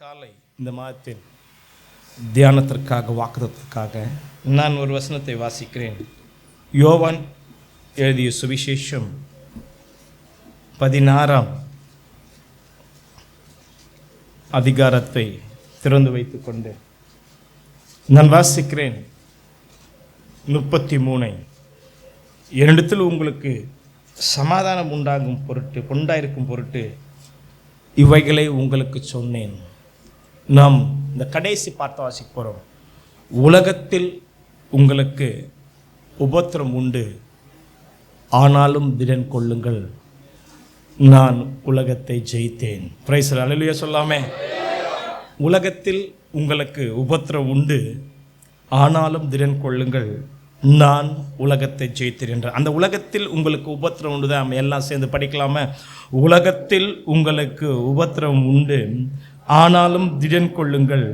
காலை இந்த மாதத்தில் தியானத்திற்காக வாக்குதத்திற்காக நான் ஒரு வசனத்தை வாசிக்கிறேன். யோவான் எழுதிய சுவிசேஷம் 16ஆம் அதிகாரத்தை திறந்து வைத்துக்கொண்டு நான் வாசிக்கிறேன். 33 என்னிடத்தில் உங்களுக்கு சமாதானம் உண்டாயிருக்கும் பொருட்டு இவைகளை உங்களுக்கு சொன்னேன். நாம் இந்த கடைசி பார்த்து வாசிக்க போகிறோம். உலகத்தில் உங்களுக்கு உபத்திரம் உண்டு, ஆனாலும் திடன் கொள்ளுங்கள், நான் உலகத்தை ஜெயித்தேன். பிரைஸ் அல்லேலூயா சொல்லாமே. உலகத்தில் உங்களுக்கு உபத்திரம் உண்டு, ஆனாலும் திடன் கொள்ளுங்கள், நான் உலகத்தை ஜெயித்தேன் என்ற அந்த உலகத்தில் உங்களுக்கு உபத்திரம் உண்டு தான் நம்ம எல்லாம் சேர்ந்து படிக்கலாமா? உலகத்தில் உங்களுக்கு உபத்திரம் உண்டு, ஆனாலும் திடன் கொள்ளுங்கள்,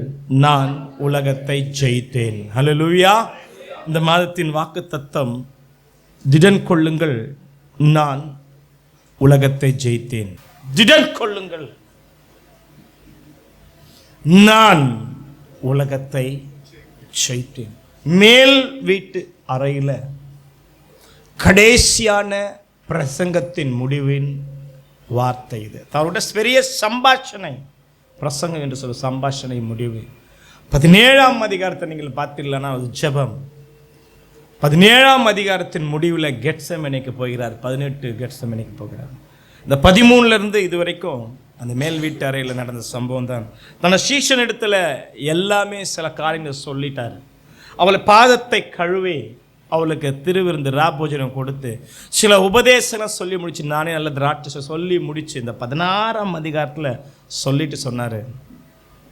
நான் உலகத்தை ஜெயித்தேன். ஹல்லேலூயா. இந்த மாதத்தின் வாக்குத்தத்தம் திடன் கொள்ளுங்கள், நான் உலகத்தை ஜெயித்தேன். திடன் கொள்ளுங்கள், நான் உலகத்தை ஜெயித்தேன். மேல் வீட்டு அறையில் கடைசியான பிரசங்கத்தின் முடிவின் வார்த்தை இது. அவருடைய பெரிய சம்பாஷணை, பிரசங்கம் என்று சொல்ல சம்பாஷணை முடிவு. 17ஆம் அதிகாரத்தை நீங்கள் பார்த்தீங்கன்னா அது ஜெபம். 17ஆம் அதிகாரத்தின் முடிவில் கெத்செமனேக்கு போகிறார். 18 கெத்செமனேக்கு போகிறார். இந்த 13லேருந்து இதுவரைக்கும் அந்த மேல் வீட்டு அறையில் நடந்த சம்பவம் தான். தன்னை சீஷன் இடத்துல எல்லாமே சில காரியங்கள் சொல்லிட்டார். அவளை பாதத்தை கழுவி அவளுக்கு திருவிருந்து ராபோஜனம் கொடுத்து சில உபதேசம் சொல்லி முடிச்சு, நானே நல்ல திராட்சை சொல்லி முடிச்சு இந்த 16ஆம் அதிகாரத்தில் சொல்லிட்டு சொன்னார்,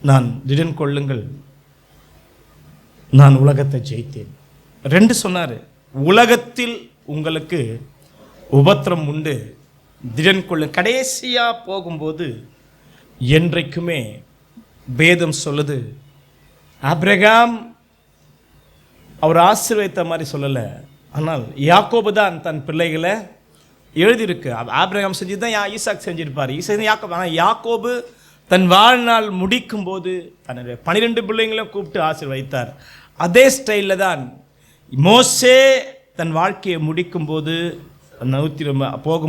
நான் திடன் கொள்ளுங்கள், நான் உலகத்தை ஜெயித்தேன். 2 சொன்னார், உலகத்தில் உங்களுக்கு உபத்திரம் உண்டு, திடன் கொள்ளு. கடைசியாக போகும்போது என்றைக்குமே வேதம் சொல்லுது, ஆபிரகாம் அவர் ஆசீர்வதித்த மாதிரி சொல்லலை, ஆனால் யாக்கோபு தான் தன் பிள்ளைகளை எழுதியிருக்கு. ஆபிரகாம் செஞ்சு தான் ஈசாக் செஞ்சிருப்பார், யாக்கோபு. ஆனால் யாக்கோபு தன் வாழ்நாள் முடிக்கும் போது தன்னுடைய 12 பிள்ளைங்களையும் கூப்பிட்டு ஆசீர்வதித்தார். அதே ஸ்டைலில் தான் மோசே தன் வாழ்க்கையை முடிக்கும்போது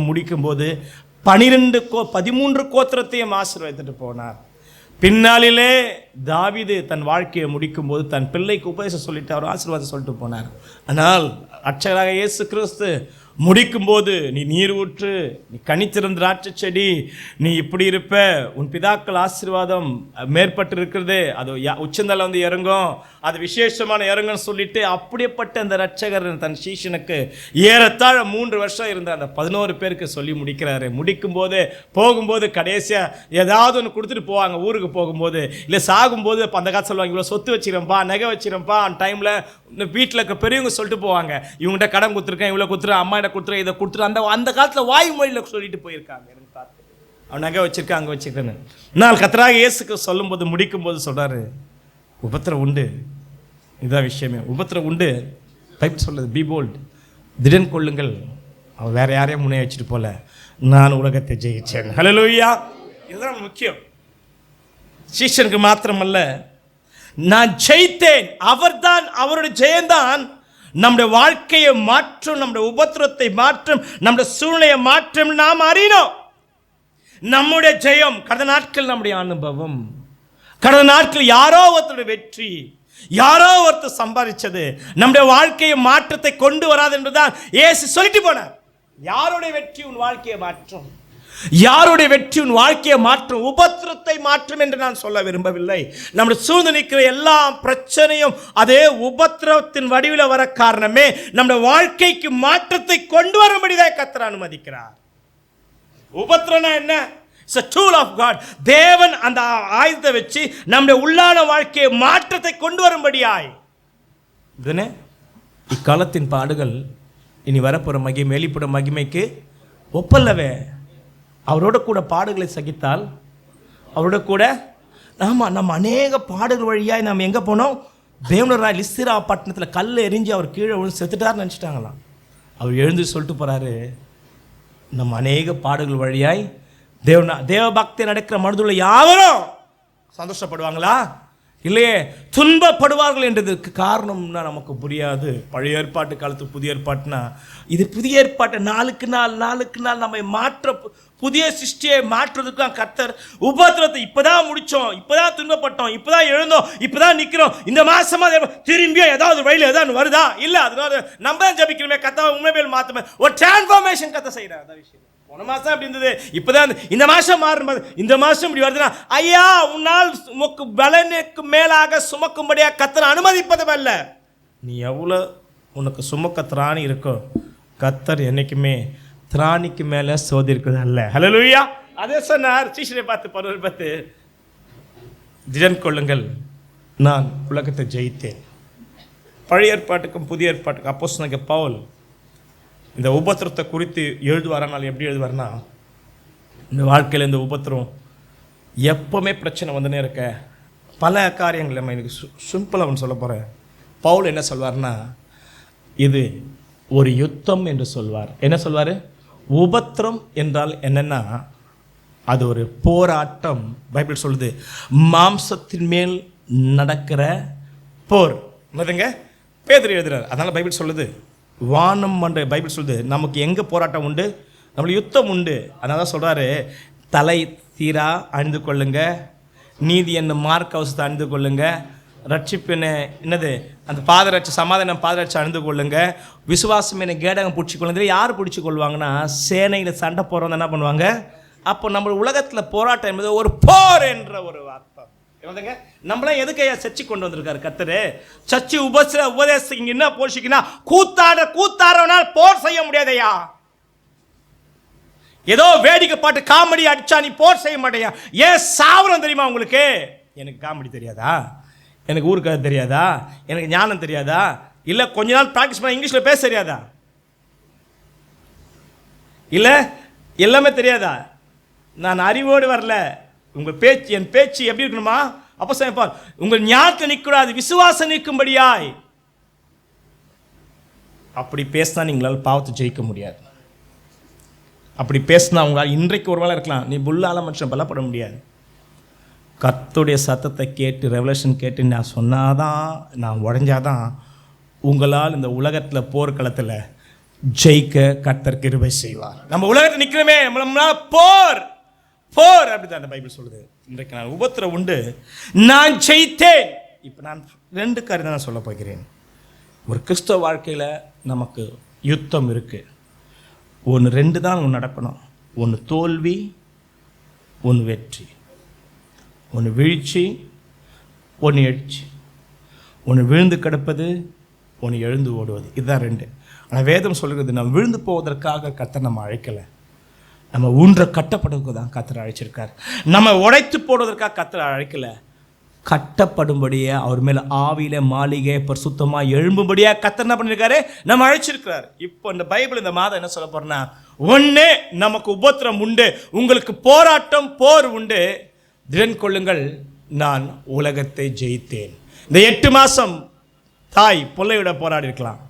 முடிக்கும்போது 13 கோத்திரத்தையும் ஆசீர்வதித்துட்டு போனார். பின்னாளிலே தாவீது தன் வாழ்க்கையை முடிக்கும்போது தன் பிள்ளைக்கு உபதேசம் சொல்லிட்டு அவர் ஆசீர்வாதம் சொல்லிட்டு போனார். ஆனால் ரட்சகராக இயேசு கிறிஸ்து முடிக்கும்போது, நீ நீர் ஊற்று, நீ கனித்திருந்த திராட்சை செடி, நீ இப்படி இருப்ப, உன் பிதாக்கள் ஆசீர்வாதம் மேற்பட்டு இருக்கிறது, அது உச்சந்தலை வந்து இறங்கும், அது விசேஷமான இறங்குன்னு சொல்லிட்டு அப்படியேப்பட்ட அந்த ரட்சகர் தன் சீஷனுக்கு ஏறத்தாழ 3 வருஷம் இருந்த அந்த 11 பேருக்கு சொல்லி முடிக்கிறாரு. முடிக்கும்போது போகும்போது கடைசியாக ஏதாவது ஒன்று கொடுத்துட்டு போவாங்க. ஊருக்கு போகும்போது இல்லை சாகும்போது அந்த காசு சொல்லுவாங்க, இவ்வளோ சொத்து வச்சிருப்பா, நகை வச்சிருப்பா. அந்த டைமில் இந்த வீட்டில் இருக்க பெரியவங்க சொல்லிட்டு போவாங்க, இவங்ககிட்ட கடன் கொடுத்துருக்கேன், இவ்வளோ கொடுத்துருக்கேன், அம்மா கொடுத்துரு, இதை கொடுத்துரு. அந்த காலத்தில் வாய் மொழியில் சொல்லிட்டு போயிருக்காங்க. எனக்கு பார்த்து அவன் நகை வச்சிருக்கேன், அங்கே வச்சிருக்கேன்னு. நான் கர்த்தராகிய இயேசுக்கு சொல்லும்போது முடிக்கும்போது சொல்கிறாரு, உபத்திரம் உண்டு. இதுதான் விஷயமே, உபத்திரம் உண்டு. பைபிள் சொல்லுது, பி போல்ட், திடன் கொள்ளுங்கள். அவன் வேற யாரையும் முன்னே வச்சுட்டு போல, நான் உலகத்தை ஜெயிச்சேன். ஹல்லேலூயா. இதுதான் முக்கியம். சீஷனுக்கு மாத்திரமல்ல, நான் ஜெயித்தேன். அவர்தான், அவருடைய ஜெயம்தான் நம்முடைய வாழ்க்கையை மாற்றும், நம்முடைய உபத்திரத்தை மாற்றும், நம்முடைய சூழ்நிலையை மாற்றும். நாம் அறியணும் நம்முடைய ஜெயம். கடந்த நாட்கள் நம்முடைய அனுபவம், கடந்த நாட்கள் யாரோ ஒருத்தருடைய வெற்றி, யாரோ ஒருத்தர் சம்பாதிச்சது நம்முடைய வாழ்க்கையை மாற்றத்தை கொண்டு வராது என்றுதான் இயேசு சொல்லிட்டு போனார். யாருடைய வெற்றி உன் வாழ்க்கையை மாற்றும், யாருடைய வெற்றி உன் வாழ்க்கையை மாற்றும், உபத்திரத்தை மாற்றும் என்று நான் சொல்ல விரும்பவில்லை. நம்முடைய சூழ்ந்து நிற்கிற எல்லா பிரச்சனையும் அதே உபத்திரத்தின் வடிவில் வர காரணமே நம்முடைய வாழ்க்கைக்கு மாற்றத்தை கொண்டு வரும்படிதான் கர்த்தர் அனுமதிக்கிறார். உபத்திரம்னா என்ன? It's a tool of God. தேவன் அந்த ஆயுதத்தை வச்சு நம்முடைய உள்ளான வாழ்க்கையை மாற்றத்தை கொண்டு வரும்படியாய். இதுனே இக்காலத்தின் பாடுகள் இனி வரப்போற மகிமை, வெளிப்படும் மகிமைக்கு ஒப்பல்லவே. அவரோட கூட பாடுகளை சகித்தால் அவரோட கூட நம்ம அநேக பாடுகள் வழியாக நம்ம எங்கே போனோம்? தேவனராய் லிஸ்திரா பட்டணத்தில் கல் எரிஞ்சு அவர் கீழே விழுந்து செத்துட்டார்னு நினச்சிட்டாங்களாம். அவர் எழுந்து சொல்லிட்டு போகிறாரு, நம்ம அநேக பாடுகள் வழியாய் தேவ பக்தி நடக்கிற மனதுள்ள யாவரும் சந்தோஷப்படுவாங்களா? இல்லையே, துன்பப்படுவார்கள் என்றதற்கு காரணம்னா நமக்கு புரியாது. பழைய ஏற்பாட்டு காலத்து புதிய ஏற்பாட்டுனா, இது புதிய ஏற்பாட்டை நாளுக்கு நாள் நம்மை மாற்ற, புதிய சிருஷ்டியை மாற்றுறதுக்கு கர்த்தர் உபத்திரத்தை இப்பதான் முடிச்சோம், இப்பதான் துன்பப்பட்டோம், இப்பதான் எழுந்தோம், இப்பதான் நிக்கிறோம், இந்த மாசமா திரும்பியும் ஏதாவது வழியில் ஏதாவது வருதா? இல்ல, அதனால நம்ம தான் ஜபிக்கிறோமே, கர்த்தர் உண்மையில் மாத்துமே, ஒரு டிரான்ஸ்ஃபார்மேஷன் கர்த்தர் செய்யறார். அதான் விஷயம். போன மாசம் அப்படி இருந்தது, இப்பதான் இந்த மாசம் மாறும், இந்த மாசம் இப்படி வருதுன்னா, ஐயா உன்னால் உமக்கு பலனுக்கு மேலாக சுமக்கும்படியா கர்த்தர் அனுமதிப்பதும் அல்ல. நீ எவ்வளவு உனக்கு சுமக்க திராணி இருக்கோ, கர்த்தர் என்னைக்குமே திராணிக்கு மேல சோதிக்கிறது அல்ல. ஹல்லேலூயா. அதே சொன்னார் சீஷரை பார்த்து, பவுலை பார்த்து, திடன் கொள்ளுங்கள், நான் உலகத்தை ஜெயித்தேன். பழைய ஏற்பாட்டுக்கும் புதிய ஏற்பாட்டுக்கும் அப்போஸ்தலனாகிய பவுல் இந்த உபத்திரத்தை குறித்து எழுதுவாரனால் எப்படி எழுதுவார்னா, இந்த வாழ்க்கையில் இந்த உபத்திரம் எப்பவுமே பிரச்சனை வந்துனே இருக்க, பல காரியங்கள் நம்ம எனக்கு சிம்பிளாக ஒன்று சொல்ல போகிறேன். பவுல் என்ன சொல்வார்னா, இது ஒரு யுத்தம் என்று சொல்வார். என்ன சொல்வார்? உபத்திரம் என்றால் என்னென்னா, அது ஒரு போராட்டம். பைபிள் சொல்லுது, மாம்சத்தின் மேல் நடக்கிற போர். என்னதுங்க? பேதுரு எழுதுறார். அதனால் பைபிள் சொல்லுது, வானம் என்ற பைபிள் சொல்லுது, நமக்கு எங்கே போராட்டம் உண்டு? நம்மளுக்கு யுத்தம் உண்டு. அதனால தான் சொல்கிறாரு, தலை தீரா அணிந்து கொள்ளுங்க, நீதி என்னும் மார்க் கவசத்தை அணிந்து கொள்ளுங்க, ரட்சிப்பு என்னது அந்த பாதரட்சி, சமாதானம் பாதரட்சி அணிந்து கொள்ளுங்க, விசுவாசம் என்ன கேடகம் பிடிச்சி கொள்ளுங்க. யார் பிடிச்சி கொள்வாங்கன்னா, சேனையில் சண்டை போகிறவங்க என்ன பண்ணுவாங்க? அப்போ நம்ம உலகத்தில் போராட்டம் என்பது ஒரு போர் என்ற ஒரு வார்த்தை. நம்மளாம் எதுக்கு சர்ச்சை கொண்டு வந்திருக்காரு கர்த்தரு? சர்ச்சை உபதேசம் இங்க என்ன போஷிக்கினா, கூத்தாடவனால் போர் செய்ய முடியாதையா? ஏதோ வேடிக்கை பாட்டு காமெடி அடிச்சா நீ போர் செய்ய மாட்டேயா? ஏன் சாவரம் தெரியுமா உங்களுக்கு? எனக்கு காமெடி தெரியாதா? எனக்கு ஊருக்கு தெரியாதா? எனக்கு ஞானம் தெரியாதா? இல்லை கொஞ்ச நாள் ப்ராக்டிஸ் பண்ண இங்கிலீஷில் பேச தெரியாதா? இல்லை எல்லாமே தெரியாதா? நான் அறிவோடு வரல. உங்கள் பேச்சு, என் பேச்சு எப்படி இருக்கணுமா? அப்போ சார், உங்கள் ஞானத்தை நிற்கக்கூடாது, விசுவாசம் நிற்கும்படியாய். அப்படி பேசினா நீங்களால் பாவத்தை ஜெயிக்க முடியாது. அப்படி பேசினா உங்களால் இன்றைக்கு ஒரு வேளை இருக்கலாம், நீ புல்லால மனுஷன் பலப்பட முடியாது. கர்த்தருடைய சத்தத்தை கேட்டு, ரெவலேஷன் கேட்டு நான் சொன்னாதான், நான் உடைஞ்சாதான் உங்களால் இந்த உலகத்தில் போர்க்களத்தில் ஜெயிக்க கர்த்தர் கிருபை செய்வார். நம்ம உலகத்தில் நிற்கிறோமே, நம்மளால போர் போர் அப்படிதான் அந்த பைபிள் சொல்லுது. இன்றைக்கு நான் உபத்திரம் உண்டு, நான் ஜெயித்தேன். இப்போ நான் 2 காரியம் தான் சொல்ல போகிறேன். ஒரு கிறிஸ்தவ வாழ்க்கையில் நமக்கு யுத்தம் இருக்கு. 2 தான் நடக்கணும். 1 தோல்வி, 1 வெற்றி. 1 வீழ்ச்சி, 1 எழுச்சி. 1 விழுந்து கிடப்பது, 1 எழுந்து ஓடுவது. இதுதான் 2. ஆனால் வேதம் சொல்கிறது, நம்ம விழுந்து போவதற்காக கர்த்தர் நம்ம அழைக்கலை, நம்ம ஊன்ற கட்டப்படுவதற்கு தான் கர்த்தர் அழைச்சிருக்கார். நம்ம உடைத்து போடுவதற்காக கர்த்தர் அழைக்கல, கட்டப்படும்படியே அவர் மேலே ஆவியில மாளிகை பரிசுத்தமாக எழும்பும்படியாக கர்த்தர் என்ன பண்ணியிருக்காரு? நம்ம அழைச்சிருக்கிறார். இப்போ இந்த பைபிள் இந்த மாதம் என்ன சொல்ல போறேன்னா, 1 நமக்கு உபத்திரம் உண்டு, உங்களுக்கு போராட்டம் போர் உண்டு, திடன் கொள்ளுங்கள், நான் உலகத்தை ஜெயித்தேன். இந்த 8 மாதம் தாய் பிள்ளையோட போராடி இருக்கலாம்,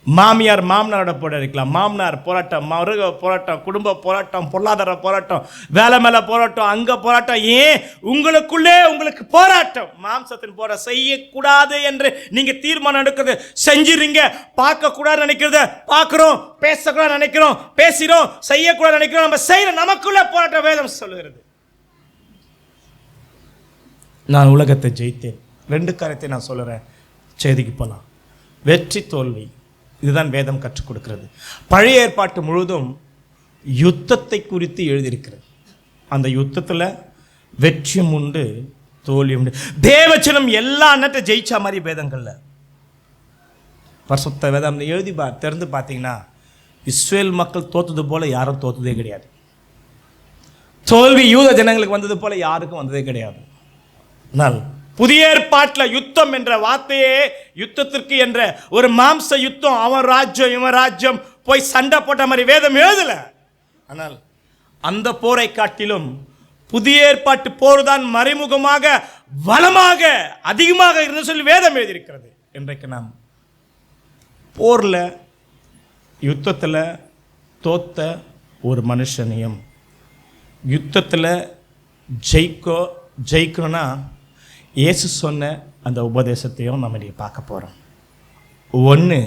மாமியார் மாமனாரோட போராடி இருக்கலாம், மாமனார் போராட்டம், மருக போராட்டம், குடும்ப போராட்டம், பொருளாதார போராட்டம், வேலை மேலே போராட்டம், அங்கே போராட்டம். ஏன் உங்களுக்குள்ளே உங்களுக்கு போராட்டம்? மாம்சத்தின் போராட்டம். செய்யக்கூடாது என்று நீங்கள் தீர்மானம் எடுக்கிறது செஞ்சிருங்க, பார்க்கக்கூடாது நினைக்கிறத பார்க்குறோம், பேசக்கூடாது நினைக்கிறோம் பேசுகிறோம், செய்யக்கூடாது நினைக்கிறோம், நம்ம செய்கிற நமக்குள்ள போராட்டம். வேதம் சொல்லுகிறது, நான் உலகத்தை ஜெயித்தேன். 2 காரியத்தை நான் சொல்லுறேன், செய்திக்கு போகலாம். வெற்றி தோல்வி, இதுதான் வேதம் கற்றுக் கொடுக்கிறது. பழைய ஏற்பாட்டு முழுவதும் யுத்தத்தை குறித்து எழுதியிருக்கிறது. அந்த யுத்தத்தில் வெற்றியும் உண்டு, தோல்வியும் உண்டு. தேவச்சனம் எல்லா அன்னத்தை ஜெயிச்ச மாதிரி வேதங்கள்ல பரிசுத்த வேதம் எழுதி திறந்து பார்த்தீங்கன்னா, இஸ்ரேல் மக்கள் தோத்தது போல யாரும் தோத்ததே கிடையாது. தோல்வி யூத ஜனங்களுக்கு வந்தது போல யாருக்கும் வந்ததே கிடையாது. ஆனால் புதிய ஏற்பாட்டில் யுத்தம் என்ற வார்த்தையே, யுத்தத்திற்கு என்ற ஒரு மாம்ச யுத்தம், அவன் ராஜ்யம் இவன் ராஜ்யம் போய் சண்டை போட்ட மாதிரி வேதம் எழுதல. ஆனால் அந்த போரை காட்டிலும் புதிய ஏற்பாட்டு போர் தான் மறைமுகமாக வளமாக அதிகமாக இருந்து சொல்லி வேதம் எழுதியிருக்கிறது. இன்றைக்கு நாம் போரில் யுத்தத்தில் தோத்த ஒரு மனுஷனையும் யுத்தத்தில் ஜெயிக்க ஜெயிக்கணும்னா இயேசு சொன்ன அந்த உபதேசத்தையும் நம்ம இன்றைக்கி பார்க்க போகிறோம். ஒன்று,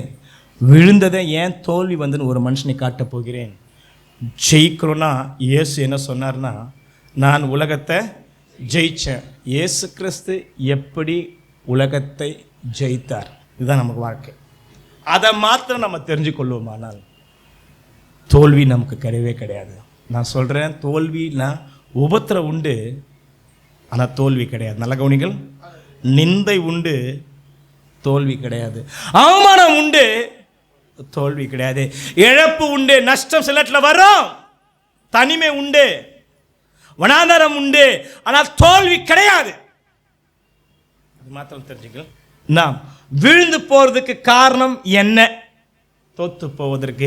விழுந்ததை ஏன் தோல்வி வந்துன்னு ஒரு மனுஷனை காட்டப் போகிறேன். ஜெயிக்கணும்னா இயேசு என்ன சொன்னார்னா, நான் உலகத்தை ஜெயித்தேன். இயேசு கிறிஸ்து எப்படி உலகத்தை ஜெயித்தார், இதுதான் நமக்கு வாழ்க்கை. அதை மாத்திரம் நம்ம தெரிஞ்சு கொள்வோமானால் தோல்வி நமக்கு கிடையவே கிடையாது. நான் சொல்கிறேன், தோல்வினா உபத்திரம் உண்டு, ஆனால் தோல்வி கிடையாது. நல்ல கவனிங்கள். நிந்தை உண்டு, தோல்வி கிடையாது. அவமானம் உண்டு, தோல்வி கிடையாது. இழப்பு உண்டு, நஷ்டம் சில இடத்துல வரும். தனிமை உண்டு, வனாந்தரம் உண்டு, ஆனால் தோல்வி கிடையாது. அது மாத்திரம் தெரிஞ்சுக்கலாம். நாம் விழுந்து போறதுக்கு காரணம் என்ன, தோத்து போவதற்கு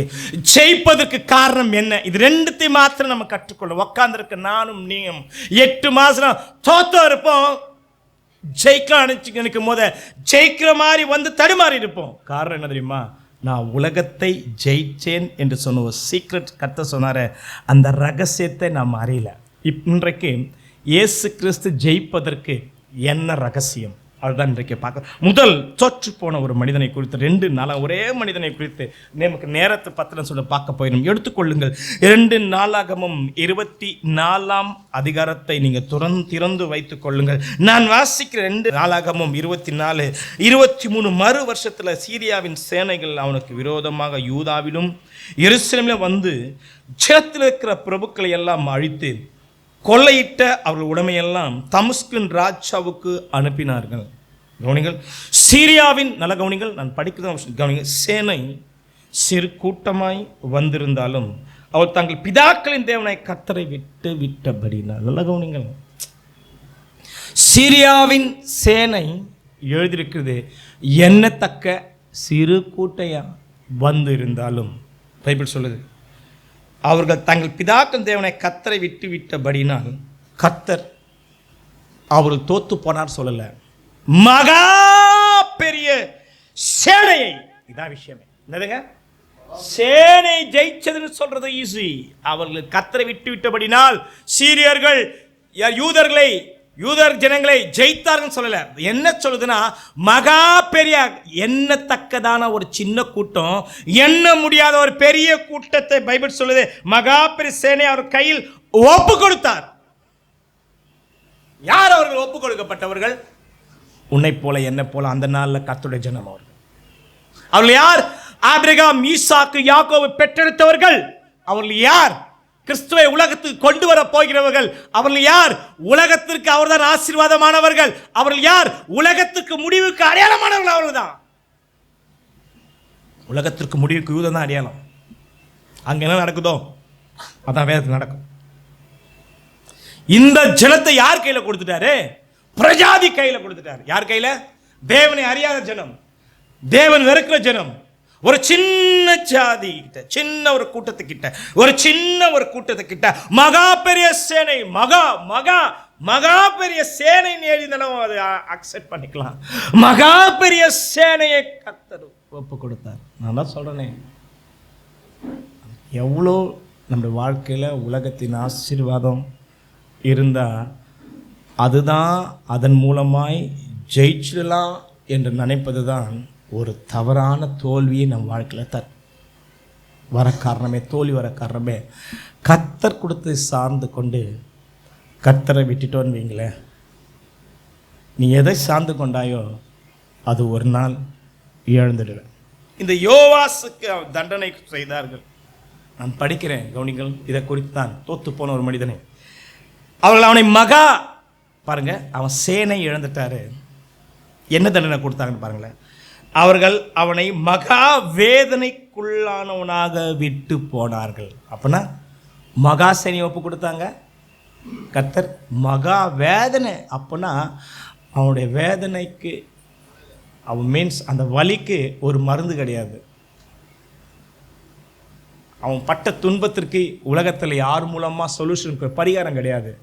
ஜெயிப்பதற்கு காரணம் என்ன, இது ரெண்டுத்தையும் மாத்திரம் நம்ம கற்றுக்கொள்ள. உக்காந்துருக்க நானும் நீயும் 8 மாசம் தோத்தோ இருப்போம், ஜெயிக்கலாம் நினைக்கும் போத ஜெயிக்கிற மாதிரி வந்து தடுமாறி இருப்போம். காரணம் என்ன தெரியுமா? நான் உலகத்தை ஜெயிச்சேன் என்று சொன்ன ஒரு சீக்ரெட் கத்த சொன்னார, அந்த ரகசியத்தை நாம் அறியல. இன்றைக்கு இயேசு கிறிஸ்து ஜெயிப்பதற்கு என்ன ரகசியம், அதுதான் இன்றைக்கு பார்க்க. முதல் தோற்று போன ஒரு மனிதனை குறித்து 2 நாளாக ஒரே மனிதனை குறித்து நமக்கு நேரத்தை பத்திரம் சொல்ல பார்க்க போயிடும். எடுத்துக்கொள்ளுங்கள். 2 நாளாகமும் 24ஆம் அதிகாரத்தை நீங்கள் திறந்து வைத்துக் கொள்ளுங்கள். நான் வாசிக்கிற 2 நாளாகமும் 24, 23 மறு வருஷத்தில் சீரியாவின் சேனைகள் அவனுக்கு விரோதமாக யூதாவிலும் எருசலேமிலும் வந்து ஜெயத்தில் இருக்கிற பிரபுக்களை எல்லாம் அழித்து கொள்ளையிட்ட அவர்கள் உடைமையெல்லாம் தமஸ்கின் ராஜாவுக்கு அனுப்பினார்கள். கவனிங்கள், சீரியாவின் நல்ல கவனிங்கள், நான் படிக்கிறது கவனிங்கள். சேனை சிறு கூட்டமாய் வந்திருந்தாலும் அவர் தங்கள் பிதாக்களின் தேவனை கர்த்தரை விட்டபடினார். நல்ல கவனிங்கள், சீரியாவின் சேனை எழுதியிருக்கிறது எண்ணத்தக்க சிறு கூட்டையா வந்திருந்தாலும். பைபிள் சொல்லுது அவர்கள் தங்கள் பிதாக்கள் தேவனை கர்த்தரை விட்டபடினால் கர்த்தர் அவர்கள் தோத்து போனார் சொல்லல, மகா பெரிய சேனையை, இதான் விஷயமே. என்னதுங்க? சேனை ஜெயிச்சதுன்னு சொல்றது ஈஸி. அவர்கள் கர்த்தரை விட்டபடினால் சீரியர்கள் யூதர் ஜனங்களை ஜெயித்தார்கள் சொல்லல. என்ன சொல்லுதுன்னா, மகா பெரிய எண்ணத்தக்கதான ஒரு சின்ன கூட்டம், எண்ண முடியாத ஒரு பெரிய கூட்டத்தை பைபிள் சொல்லுது மகா பெரிய சேனை அவர் கையில் ஒப்பு கொடுத்தார். யார் அவர்கள் ஒப்பு கொடுக்கப்பட்டவர்கள்? உன்னை போல என்னை போல அந்த நாளில் கர்த்தருடைய ஜனம் அவர்கள் யார்? ஆபிரகாம், ஈசாக்கு, யாக்கோபு பெற்றெடுத்தவர்கள். அவர்கள் யார்? கிறிஸ்துவை உலகத்துக்கு கொண்டு வர போகிறவர்கள். அவர்கள் யார்? உலகத்திற்கு அவர்தான் ஆசீர்வாதமானவர்கள். அவர்கள் யார்? உலகத்துக்கு முடிவுக்கு அடையாளமானவர்கள். அவர்கள் தான் உலகத்திற்கு முடிவுக்கு யூதம் தான் அடையாளம். அங்க என்ன நடக்குதோ அதான் வேதத்தில் நடக்கும். இந்த ஜனத்தை யார் கையில கொடுத்துட்டாரு? பிரஜாதி கையில கொடுத்துட்டாரு. யார் கையில? தேவனை அறியாத ஜனம், தேவன் வெறுக்கிற ஜனம், ஒரு சின்ன ஜாதி கிட்ட, சின்ன ஒரு கூட்டத்துக்கிட்ட, ஒரு சின்ன ஒரு கூட்டத்துக்கிட்ட மகா பெரிய சேனை, மகா பெரிய சேனை எழுதினாலும் அதை அக்செப்ட் பண்ணிக்கலாம். மகா பெரிய சேனையை கர்த்தர் ஒப்பு கொடுத்தார். நான் தான் சொல்றேனே, எவ்வளோ நம்முடைய வாழ்க்கையில் உலகத்தின் ஆசீர்வாதம் இருந்தால் அதுதான் அதன் மூலமாய் ஜெயிச்சிடலாம் என்று நினைப்பது தான் ஒரு தவறான தோல்வியை நம் வாழ்க்கையில் வர காரணமே, தோல்வி வர காரணமே கர்த்தர் கொடுத்து சார்ந்து கொண்டு கர்த்தரை விட்டுட்டோன்னு வைங்களேன். நீ எதை சார்ந்து கொண்டாயோ அது ஒரு நாள் இழந்துடுவேன். இந்த யோவாசுக்கு தண்டனை செய்தார்கள். நான் படிக்கிறேன், கவனிங்கள். இதை குறித்து தான் தோத்து போன ஒரு மனிதனை அவர்கள் அவனை மகா, பாருங்க, அவன் சேனை இழந்துட்டாரு. என்ன தண்டனை கொடுத்தாங்கன்னு பாருங்களேன். அவர்கள் அவனை மகா வேதனைக்குள்ளானவனாக விட்டு போனார்கள். அப்படின்னா மகா சேனையை ஒப்பு கொடுத்தாங்க கர்த்தர். மகா வேதனை அப்படின்னா அவனுடைய வேதனைக்கு, அவன் மீன்ஸ் அந்த வலிக்கு ஒரு மருந்து கிடையாது. அவன் பட்ட துன்பத்திற்கு உலகத்தில் யார் மூலமாக சொல்யூஷன் பரிகாரம் கிடையாது.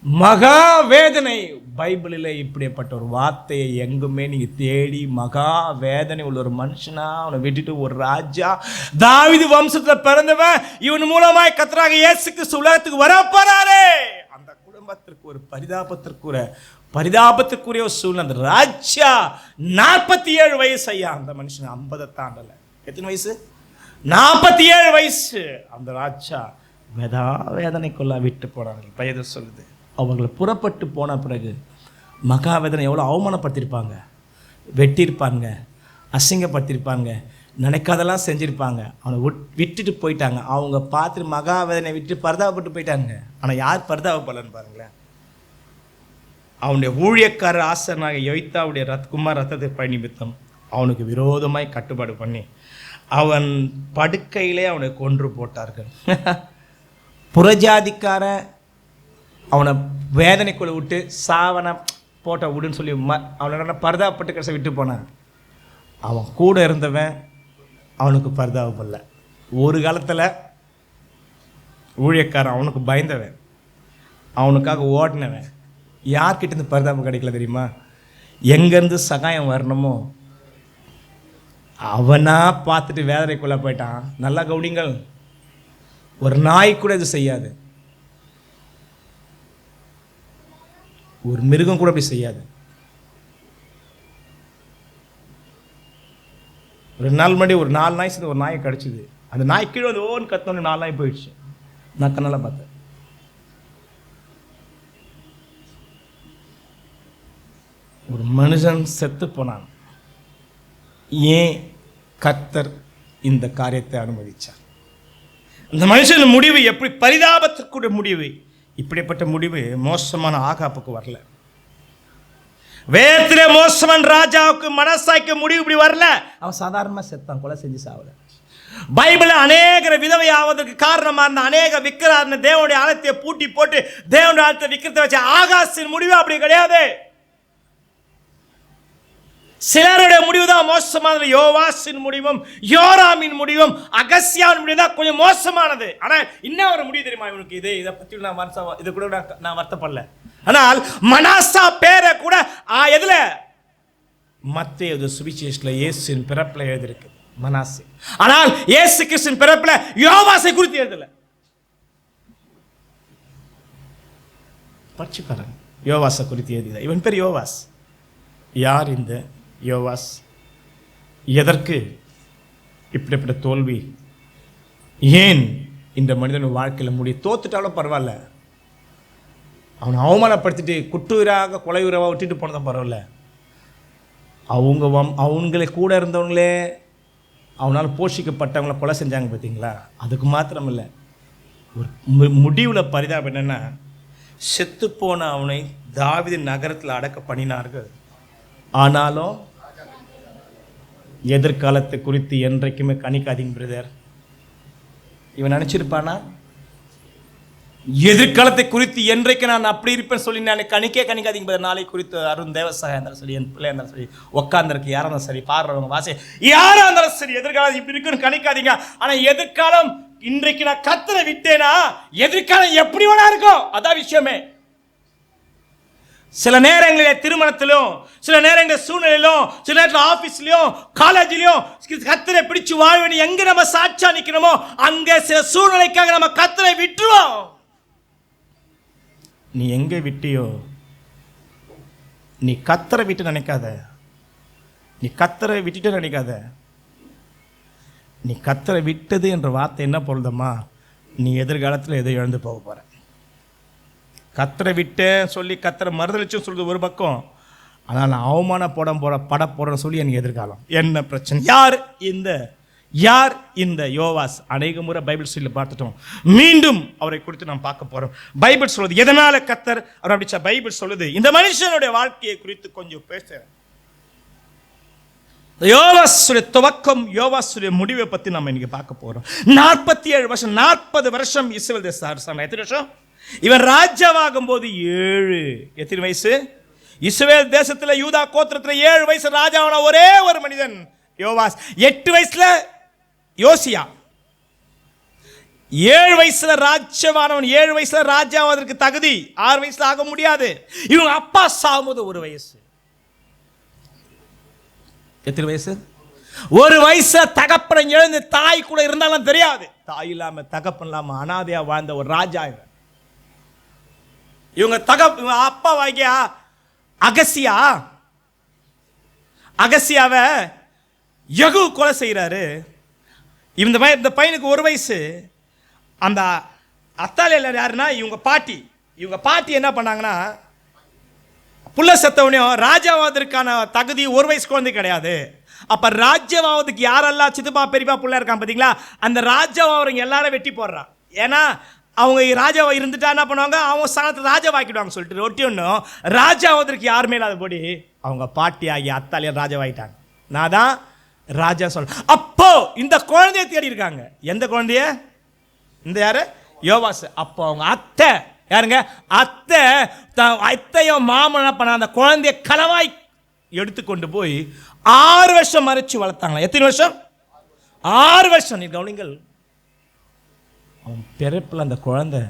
மகா வேதனை. பைபிளில் இப்படிப்பட்ட ஒரு வார்த்தையை எங்குமே நீங்கள் தேடி, மகா வேதனை உள்ள ஒரு மனுஷனா அவனை விட்டுட்டு ஒரு ராஜா, தாவீது வம்சத்தில் பிறந்தவன், இவன் மூலமாய் கர்த்தராகிய இயேசு கிறிஸ்து உலகத்துக்கு வர போறாரே, அந்த குடும்ப ஒரு பரிதாபத்திற்குரிய ஒரு சூழ்நிலை. அந்த ராஜா 47 வயசு ஐயா. அந்த மனுஷன் 50 தாண்டல. எத்தனை வயசு? 47 வயசு. அந்த ராஜா வேதனைக்குள்ள விட்டு போனார்கள். வயது சொல்லுது. அவங்களை புறப்பட்டு போன பிறகு மகாவேதனை எவ்வளோ அவமானப்படுத்தியிருப்பாங்க, வெட்டியிருப்பாங்க, அசிங்கப்படுத்தியிருப்பாங்க, நினைக்காதெல்லாம் செஞ்சுருப்பாங்க. அவனை விட்டுட்டு போயிட்டாங்க. அவங்க பார்த்துட்டு மகாவேதனை விட்டு பரிதாபப்பட்டு போயிட்டாங்க. ஆனால் யார் பரிதாபப்படலன்னு பாருங்களேன். அவனுடைய ஊழியக்காரர் ஆசனாக யோய்த்தாவுடைய குமார் ரத்தத்தை பழி நிமித்தம் அவனுக்கு விரோதமாய் கட்டுப்பாடு பண்ணி அவன் படுக்கையிலே அவனை கொன்று போட்டார்கள். புறஜாதிக்கார அவனை வேதனைக்குள்ள விட்டு சாவனை போட்ட விடுன்னு சொல்லி அவனை பரிதாபப்பட்டு கடைசி விட்டு போனான். அவன் கூட இருந்தவன் அவனுக்கு பரிதாபப்படல. ஒரு காலத்தில் ஊழியக்காரன் அவனுக்கு பயந்தவன், அவனுக்காக ஓடினவன். யார்கிட்டேருந்து பரிதாபம் கிடைக்கல தெரியுமா? எங்கேருந்து சகாயம் வரணுமோ அவனா பார்த்துட்டு வேதனைக்குள்ளே போயிட்டான். நல்லா கவனிங்கள், ஒரு நாய் கூட இது செய்யாது, ஒரு மிருகம் கூட அப்படி செய்யாது. ஒரு நாள் முன்னாடி ஒரு 4 நாய் சேர்ந்து ஒரு நாயை கடிச்சிது. அந்த நாய் கீழே வந்து ஓன்னு கத்தோன்னு 4 நாய் போயிடுச்சு. நான் கண்ணால் பார்த்தேன். ஒரு மனுஷன் செத்து போனான். ஏன் கர்த்தர் இந்த காரியத்தை அனுமதிச்சார்? அந்த மனுஷன் முடிவு எப்படி பரிதாபத்திற்குரிய முடிவு. இப்படிப்பட்ட முடிவு மோசமான ஆகாப்புக்கு வரல. வேத்திர மோசமன் ராஜாவுக்கு மனசாய்க்கு முடிவு இப்படி வரல. அவன் சாதாரணமாக செத்தான், கொலை செஞ்சு சாவல. பைபிள் அநேக விதவை ஆவதற்கு காரணமாக இருந்த அநேக விக்கிரார் தேவனுடைய ஆலயத்தை பூட்டி போட்டு தேவனுடைய ஆலயத்தை விக்கிரத்தை வச்ச ஆகாசின் முடிவு அப்படி கிடையாது. சிலருடைய முடிவு தான் மோசமானது. யோவாசின் முடிவும் யோராமின் முடிவும் அகசியாவின் முடிவு தான் கொஞ்சம் மோசமானது. ஆனால் இன்னும் ஒரு முடிவு தெரியுமா இவனுக்கு? இதை பற்றி நான் இது கூட நான் வருத்தப்படல. ஆனால் மனாசா பேரை கூட எதுல? மத்தேயு சுவிசேஷத்துல இயேசுவின் பிறப்புல எழுதிருக்கு மனாசே. ஆனால் இயேசு கிறிஸ்துவின் பிறப்புல யோவாசை குறித்து எழுதல. படிச்சு பாருங்க, யோவாசை குறித்து எழுதியது. இவன் பேர் யோவாஸ். யார் இந்த யோவாஸ்? எதற்கு இப்படிப்பட்ட தோல்வி? ஏன் இந்த மனிதன் வாழ்க்கையில் முடிய? தோத்துட்டாலும் பரவாயில்ல, அவனை அவமானப்படுத்திட்டு குட்டுயிராக கொலை உயிராக விட்டுட்டு போனதான் பரவாயில்ல. அவங்களே கூட இருந்தவங்களே அவனால் போஷிக்கப்பட்டவங்கள கொலை செஞ்சாங்க பார்த்தீங்களா? அதுக்கு மாத்திரம் இல்லை, ஒரு முடிவில் பரிதாபம் என்னென்னா, செத்துப்போன அவனை தாவீது நகரத்தில் அடக்க பண்ணினார்கள். ஆனாலும் எதிர்காலத்தை குறித்து என்றைக்குமே கணிக்காதீங்க பிரதர். இவன் நினச்சிருப்பானா எதிர்காலத்தை குறித்து என்றைக்கு நான் அப்படி இருப்பேன் சொல்லி நான் கணிக்காதீங்க பிரதர். நாளை குறித்து அருண் தேவசாக இருந்தாலும் சரி, என் பிள்ளை இருந்தாலும் சரி, உட்காந்துருக்கு யாராக இருந்தாலும் சரி, பாடுறவங்க வாசி யாராக இருந்தாலும் சரி, எதிர்காலம் இப்படி இருக்குன்னு கணிக்காதீங்க. ஆனால் எதிர்காலம் இன்றைக்கு நான் கர்த்தரை விட்டேனா எதிர்காலம் எப்படி வேணா இருக்கும், அதான் விஷயமே. சில நேரங்களில் திருமணத்திலும், சில நேரங்களில் சூழ்நிலையிலும், சில நேரத்தில் ஆஃபீஸ்லையும் காலேஜ்லையும் கர்த்தரை பிடிச்சு வாழ்வேன் எங்கே நம்ம சாட்சியா நிற்கணுமோ அங்கே சில சூழ்நிலைக்காக நம்ம கர்த்தரை விட்டுருவோம். நீ எங்கே விட்டியோ, நீ கர்த்தரை விட்டு நினைக்காத. நீ கர்த்தரை விட்டுட்டு நினைக்காத. நீ கர்த்தரை விட்டது என்ற வார்த்தை என்ன பொருள்தம்மா? நீ எதிர்காலத்தில் எதை இழந்து போக போற. கர்த்தரை விட்டேன் சொல்லி கர்த்தரை மறுதளிச்சும் சொல்றது ஒரு பக்கம், ஆனால் நான் அவமானம் பட போறேன்னு சொல்லி எனக்கு எதிர்காலம் என்ன பிரச்சனை? யார் இந்த யோவாஸ்? அநேக முறை பைபிள் சொல்லி பார்த்துட்டோம். மீண்டும் அவரை குறித்து நாம் பார்க்க போறோம். பைபிள் சொல்லுது எதனால கர்த்தர் அவர் அப்படி பைபிள் சொல்லுது. இந்த மனுஷனுடைய வாழ்க்கையை குறித்து கொஞ்சம் பேசுறேன். யோவாசுடைய துவக்கம், யோவாசுடைய முடிவை பத்தி நம்ம இன்னைக்கு பார்க்க போறோம். 47 வருஷம், 40 வருஷம் இஸ்ரவேல் தேச அரசாங்கம். எத்தனை வருஷம்? இவன் ராஜாவாகும் போது 7. எத்தனை வயசு? இஸ்ரவேல் தேசத்துல யூதா கோத்திரத்துல 7 வயசு ராஜாவான ஒரே ஒரு மனிதன் யோவாஸ். 8 வயசுல யோசியா. 7 வயசுல ராஜாவானவன். 7 வயசுல ராஜாவதற்கு தகுதி. 6 வயசுல ஆக முடியாது. இவங்க அப்பா சாகும்போது 1 வயசு. எத்தனை வயசு? 1 வயசு. தகப்பன் எழுந்து தாய் கூட இருந்தாலும் தெரியாது. தாய் இல்லாம தகப்பன் இல்லாம அனாதையா வாழ்ந்த ஒரு ராஜா. இவங்க அப்பா வாங்கியா அகசியாவை யகு கொலை செய்கிறாரு. இந்த பையனுக்கு 1 வயசு. அந்த அத்தாலியில் யாருன்னா இவங்க பாட்டி என்ன பண்ணாங்கன்னா, புள்ள செத்தவனையும் ராஜாவாவதற்கான தகுதி 1 வயசு குழந்தை கிடையாது. அப்போ ராஜ்யவாவதுக்கு யாரெல்லாம் சித்தப்பா பெரியப்பா புள்ள இருக்கான் பார்த்தீங்களா, அந்த ராஜாவாவங்க எல்லாரும் வெட்டி போடுறான். ஏன்னா அவங்க ராஜாவை இருந்துட்டா என்ன பண்ணுவாங்க, அவங்க ஸ்தானத்தை ராஜாவாக்கிடுவாங்க சொல்லிட்டு ஒட்டி ஒன்றும் ராஜாவதற்கு யாருமே இல்லாதபடி அவங்க பாட்டி ஆகிய அத்தாலியர் ராஜாவாயிட்டாங்க. நான் தான் ராஜா சொல்ல. அப்போ இந்த குழந்தைய தேடி இருக்காங்க. எந்த குழந்தைய? இந்த யாரு? யோவாஸ். அப்போ அவங்க அத்தை யாருங்க? அத்தையும் மாமன் என்ன பண்ண, அந்த குழந்தைய களவாய் எடுத்துக்கொண்டு போய் 6 வருஷம் மறைச்சு வளர்த்தாங்களா? எத்தனை வருஷம்? 6 வருஷம். நீ கவனிங்கள், அவன் பிறப்பில் அந்த குழந்தை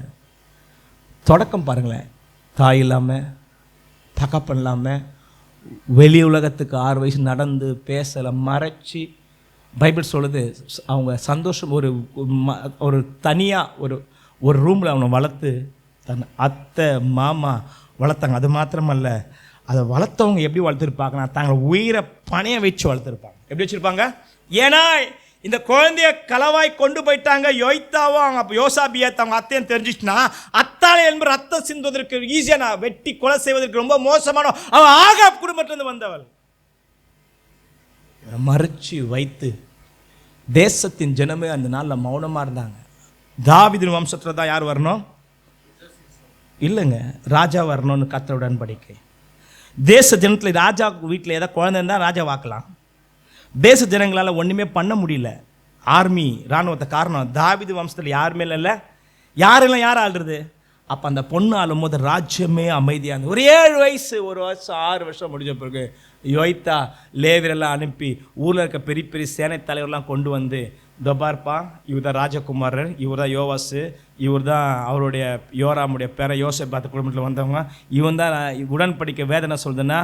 தொடக்கம் பாருங்களேன். தாய் இல்லாமல், தகப்பன் இல்லாமல், வெளி உலகத்துக்கு 6 வயசு நடந்து பேசலை, மறைச்சி. பைபிள் சொல்லுது அவங்க சந்தோஷம் ஒரு தனியாக ஒரு ரூமில் அவனை வளர்த்து தன் அத்தை மாமா வளர்த்தாங்க. அது மாத்திரமல்ல, அதை வளர்த்தவங்க எப்படி வளர்த்துருப்பாங்கன்னா, தாங்களை உயிரை பணைய வச்சு வளர்த்துருப்பாங்க. எப்படி வச்சுருப்பாங்க? ஏன்னா இந்த குழந்தைய களவாய் கொண்டு போயிட்டாங்க. யோய்த்தாவும் அவங்க யோசாபியத்தை அவங்க அத்தையும் தெரிஞ்சிச்சுன்னா, அத்தாளை என்பது ரத்தம் சிந்துவதற்கு ஈஸியாக, நான் வெட்டி கொலை செய்வதற்கு ரொம்ப மோசமான அவன் ஆகாப் குடும்பத்திலிருந்து வந்தவள். மறைச்சு வைத்து தேசத்தின் ஜனமே அந்த நாளில் மௌனமாக இருந்தாங்க. தாவீதின் வம்சத்தில் தான் யார் வரணும்? இல்லைங்க, ராஜா வரணும்னு கர்த்தருடைய உடன்படிக்கை. தேச ஜனத்தில் ராஜா வீட்டில் ஏதாவது குழந்தை இருந்தால் ராஜா வாக்கலாம். தேச ஜனங்களால் ஒன்றுமே பண்ண முடியல. ஆர்மி இராணுவத்தை காரணம் தாவீது வம்சத்தில் யாருமே இல்லை. யாரெல்லாம் யார் ஆள்றது? அப்போ அந்த பொண்ணு ஆளும் போது ராஜ்யமே அமைதியாக இருந்தது. ஒரு 7 வயசு, 1 வருஷம், 6 வருஷம் முடிஞ்ச பிறகு யோய்த்தா லேவியரெல்லாம் அனுப்பி ஊரில் இருக்க பெரிய பெரிய சேனை தலைவர்லாம் கொண்டு வந்து, தொபார்ப்பா இவர் தான் ராஜகுமாரர், இவர் தான் யோவாசு, இவர் தான் அவருடைய யோராமுடைய பேரை யோசேபாத் குடும்பத்தில் வந்தவங்க, இவன் தான் உடன்படிக்கை வேதனை சொல்லுதுன்னா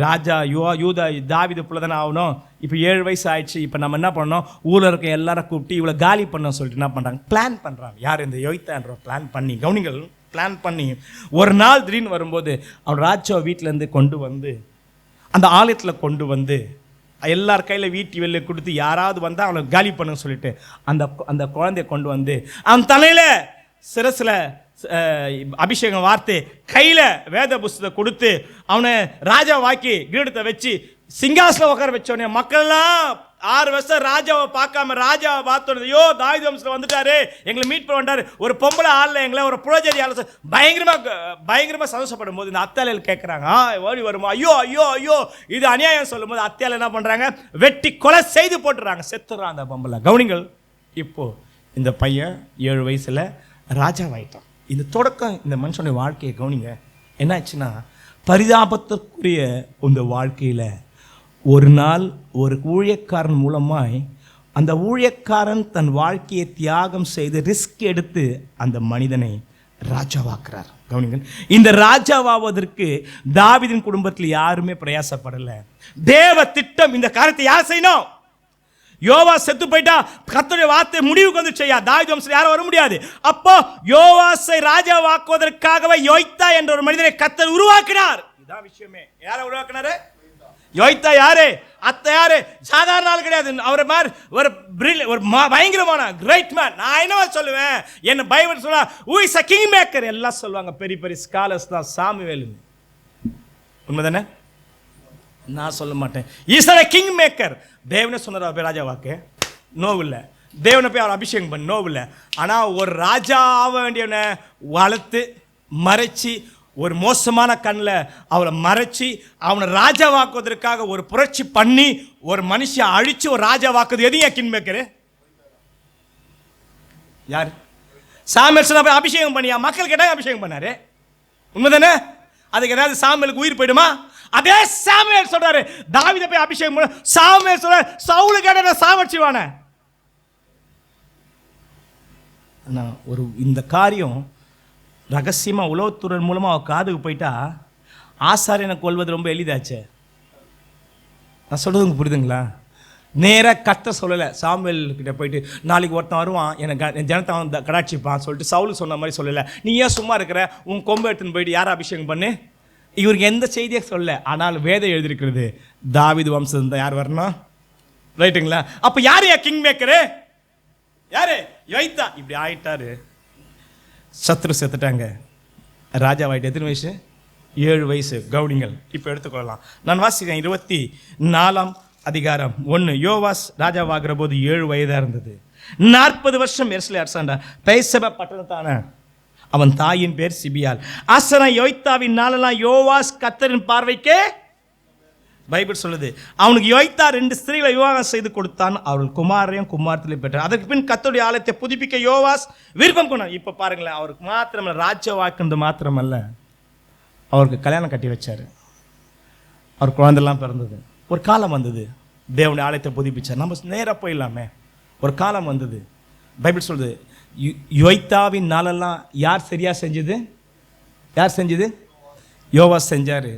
ராஜா யூதா தாவீது புள்ள தானே ஆகணும். இப்போ 7 வயசு ஆயிடுச்சு. இப்போ நம்ம என்ன பண்ணோம், ஊரில் இருக்க எல்லாரும் கூப்பிட்டு இவ்வளோ காலி பண்ண சொல்லிட்டு என்ன பண்ணுறாங்க, பிளான் பண்ணுறாங்க. யார்? இந்த யோய்த்தான்ற பிளான் பண்ணி, கவனிகள், பிளான் பண்ணி ஒரு நாள் திடீர்னு வரும்போது அவன் ராஜா வீட்டிலேருந்து கொண்டு வந்து அந்த ஆலயத்தில் கொண்டு வந்து எல்லார் கையில் வீட்டு வெளியே கொடுத்து யாராவது வந்தால் அவனை காலி பண்ண சொல்லிட்டு அந்த குழந்தைய கொண்டு வந்து அவன் தலையில் சிரசில் அபிஷேகம் வார்த்து கையில் வேத புஸ்தகத்தை கொடுத்து அவனை ராஜா வாக்கி கிரீடத்தை வச்சு சிங்காசனம் உட்கார வச்சோடனே மக்கள்லாம் 6 வருஷம் ராஜாவை பார்க்காம ராஜாவை பார்த்தோன்னே, ஐயோ தாவீது வம்சத்தில் வந்துட்டாரு, எங்களை மீட் பண்ண வந்தார், ஒரு பொம்பளை ஆளில் எங்களை ஒரு புரோஜரி ஆள் பயங்கரமாக சந்தோஷப்படும் போது இந்த அத்தாலையில் கேட்குறாங்க, ஓடி வருமா, ஐயோ ஐயோ ஐயோ இது அநியாயம் சொல்லும் போது அத்தாலை என்ன பண்ணுறாங்க, வெட்டி கொலை செய்து போட்டுறாங்க, செத்துறான் அந்த பொம்பளை. கவனிங்கள், இப்போது இந்த பையன் 7 வயசில் ராஜாவாயிட்டான். இந்த தொடக்கம் இந்த மனுஷனுடைய வாழ்க்கையை கவனிங்க. என்னாச்சுன்னா, பரிதாபத்திற்குரிய இந்த வாழ்க்கையில் ஒரு நாள் ஒரு ஊழியக்காரன் மூலமாய் அந்த ஊழியக்காரன் தன் வாழ்க்கையை தியாகம் செய்து ரிஸ்க் எடுத்து அந்த மனிதனை ராஜாவாக்குறார். கவனிங்கள், இந்த ராஜாவாவதற்கு தாவீதின் குடும்பத்தில் யாருமே பிரயாசப்படலை. தேவ திட்டம் இந்த காரியத்தை யார் செய்யணும்? யோவாஸ் செத்து போயிட்டா கர்த்தருடைய வார்த்தை முடிவுக்கு வந்து செய்யா, தாவீது வம்சத்தில் யாரும் வர முடியாது. அப்போ யோவாசை ராஜாவாக்குவதற்காகவே யோய்த்தா என்ற ஒரு மனிதனை கர்த்தர் உருவாக்கினார். இதான் விஷயமே. யாரை உருவாக்கினாரு? யோய்த்தா யாரு? அத்தை யாரு? சாதாரண ஆள் கிடையாது. அவரை மாதிரி ஒரு பயங்கரமான கிரேட் மேன். நான் என்னவா சொல்லுவேன், என்ன பைபிள் சொல்ல who is a king maker எல்லாம் சொல்லுவாங்க. பெரிய பெரிய ஸ்காலர்ஸ் தான் சாமுவேல். உண்மைதானே? நான் சொல்ல மாட்டேன். Is a king maker. தேவனே சொன்னார் அவர் ராஜாவாக்கு, நோவில்லை. தேவனை போய் அவர் அபிஷேகம் பண்ண நோவில்லை. ஆனால் ஒரு ராஜா ஆக வேண்டியவனை வளர்த்து மறைச்சி ஒரு மோசமான கண்ணில் அவரை மறைச்சி அவனை ராஜாவாக்குவதற்காக ஒரு புரட்சி பண்ணி ஒரு மனுஷன் அழிச்சு ஒரு ராஜாவாக்குது எதையும் கிங் மேக்கரு யார்? சாமுவேல் சொன்ன போய் அபிஷேகம் பண்ணியா? மக்கள் கேட்டாங்க, அபிஷேகம் பண்ணாரு. உண்மைதானே? அதுக்கு ஏதாவது சாமுவேலுக்கு உயிர் போயிடுமா? அதே சாமுவேல் சொல்றாரு தாவீதை போய் அபிஷேகம் பண்ண. சாமுவேல் சொல்றாரு சவுலு கேட்ட சாவடிச்சுவானே. ஒரு இந்த காரியம் ரகசியமாக உளவுத்துறை மூலமாக அவள் காதுக்கு போயிட்டா ஆசாரியனை கொள்வது ரொம்ப எளிதாச்சே. நான் சொல்கிறது உங்களுக்கு புரியுதுங்களா? நேராக கர்த்தர் சொல்லலை. சாமுவேல் கிட்ட போயிட்டு நாளைக்கு ஒருத்தன் வருவான், எனக்கு என் ஜனத்தை வந்து கடாட்சிப்பான் சொல்லிட்டு சவுல் சொன்ன மாதிரி சொல்லலை. நீ ஏன் சும்மா இருக்கிற, உன் கொம்பு எடுத்துன்னு போயிட்டு யாரை அபிஷேகம் பண்ணு. இவருக்கு எந்த செய்தியை சொல்ல. ஆனால் வேதம் எழுதியிருக்கிறது தாவீது வம்சம் தான் யார் வரணும், ரைட்டுங்களா? அப்போ யார் கிங் மேக்கரு? யாரு? யோய்தா. இப்படி ஆயிட்டாரு, சத்ரு செத்துட்டாங்க, ராஜாவாயிட்டு. எத்தனை வயசு? 7 வயசு. கவுனிங்கள். இப்போ எடுத்துக்கொள்ளலாம். நான் வாசிக்கிறேன் 24ஆம் அதிகாரம் 1. யோவாஸ் ராஜாவாகிற போது 7 வயதாக இருந்தது. 40 வருஷம் எருசலேம் அரசாண்டான். பெயர்செபா பட்டணத்தான அவன் தாயின் பேர் சிபியால். ஆசனா யோய்தாவின் நாளெல்லாம் யோவாஸ் கர்த்தரின் பார்வைக்கு, பைபிள் சொல்லுது, அவனுக்கு யோய்தா 2 ஸ்திரீகளை விவாகம் செய்து கொடுத்தான். அவர்கள் குமாரையும் குமாரத்திலையும் பெற்றார். அதற்கு பின் கர்த்தருடைய ஆலயத்தை புதுப்பிக்க யோவாஸ் விருப்பம் கொண்டார். இப்போ பாருங்களேன், அவருக்கு மாத்திரமல்ல, ராஜ்ய வாக்குறது மாத்திரமல்ல, அவருக்கு கல்யாணம் கட்டி வச்சார். அவர் குழந்தைலாம் பிறந்தது. ஒரு காலம் வந்தது, தேவனுடைய ஆலயத்தை புதுப்பிச்சார். நம்ம நேராக போயிடலாமே. ஒரு காலம் வந்தது, பைபிள் சொல்லுது, யோய்தாவின் நாளெல்லாம் யார் சரியாக செஞ்சது? யார் செஞ்சது? யோவாஸ் செஞ்சார்.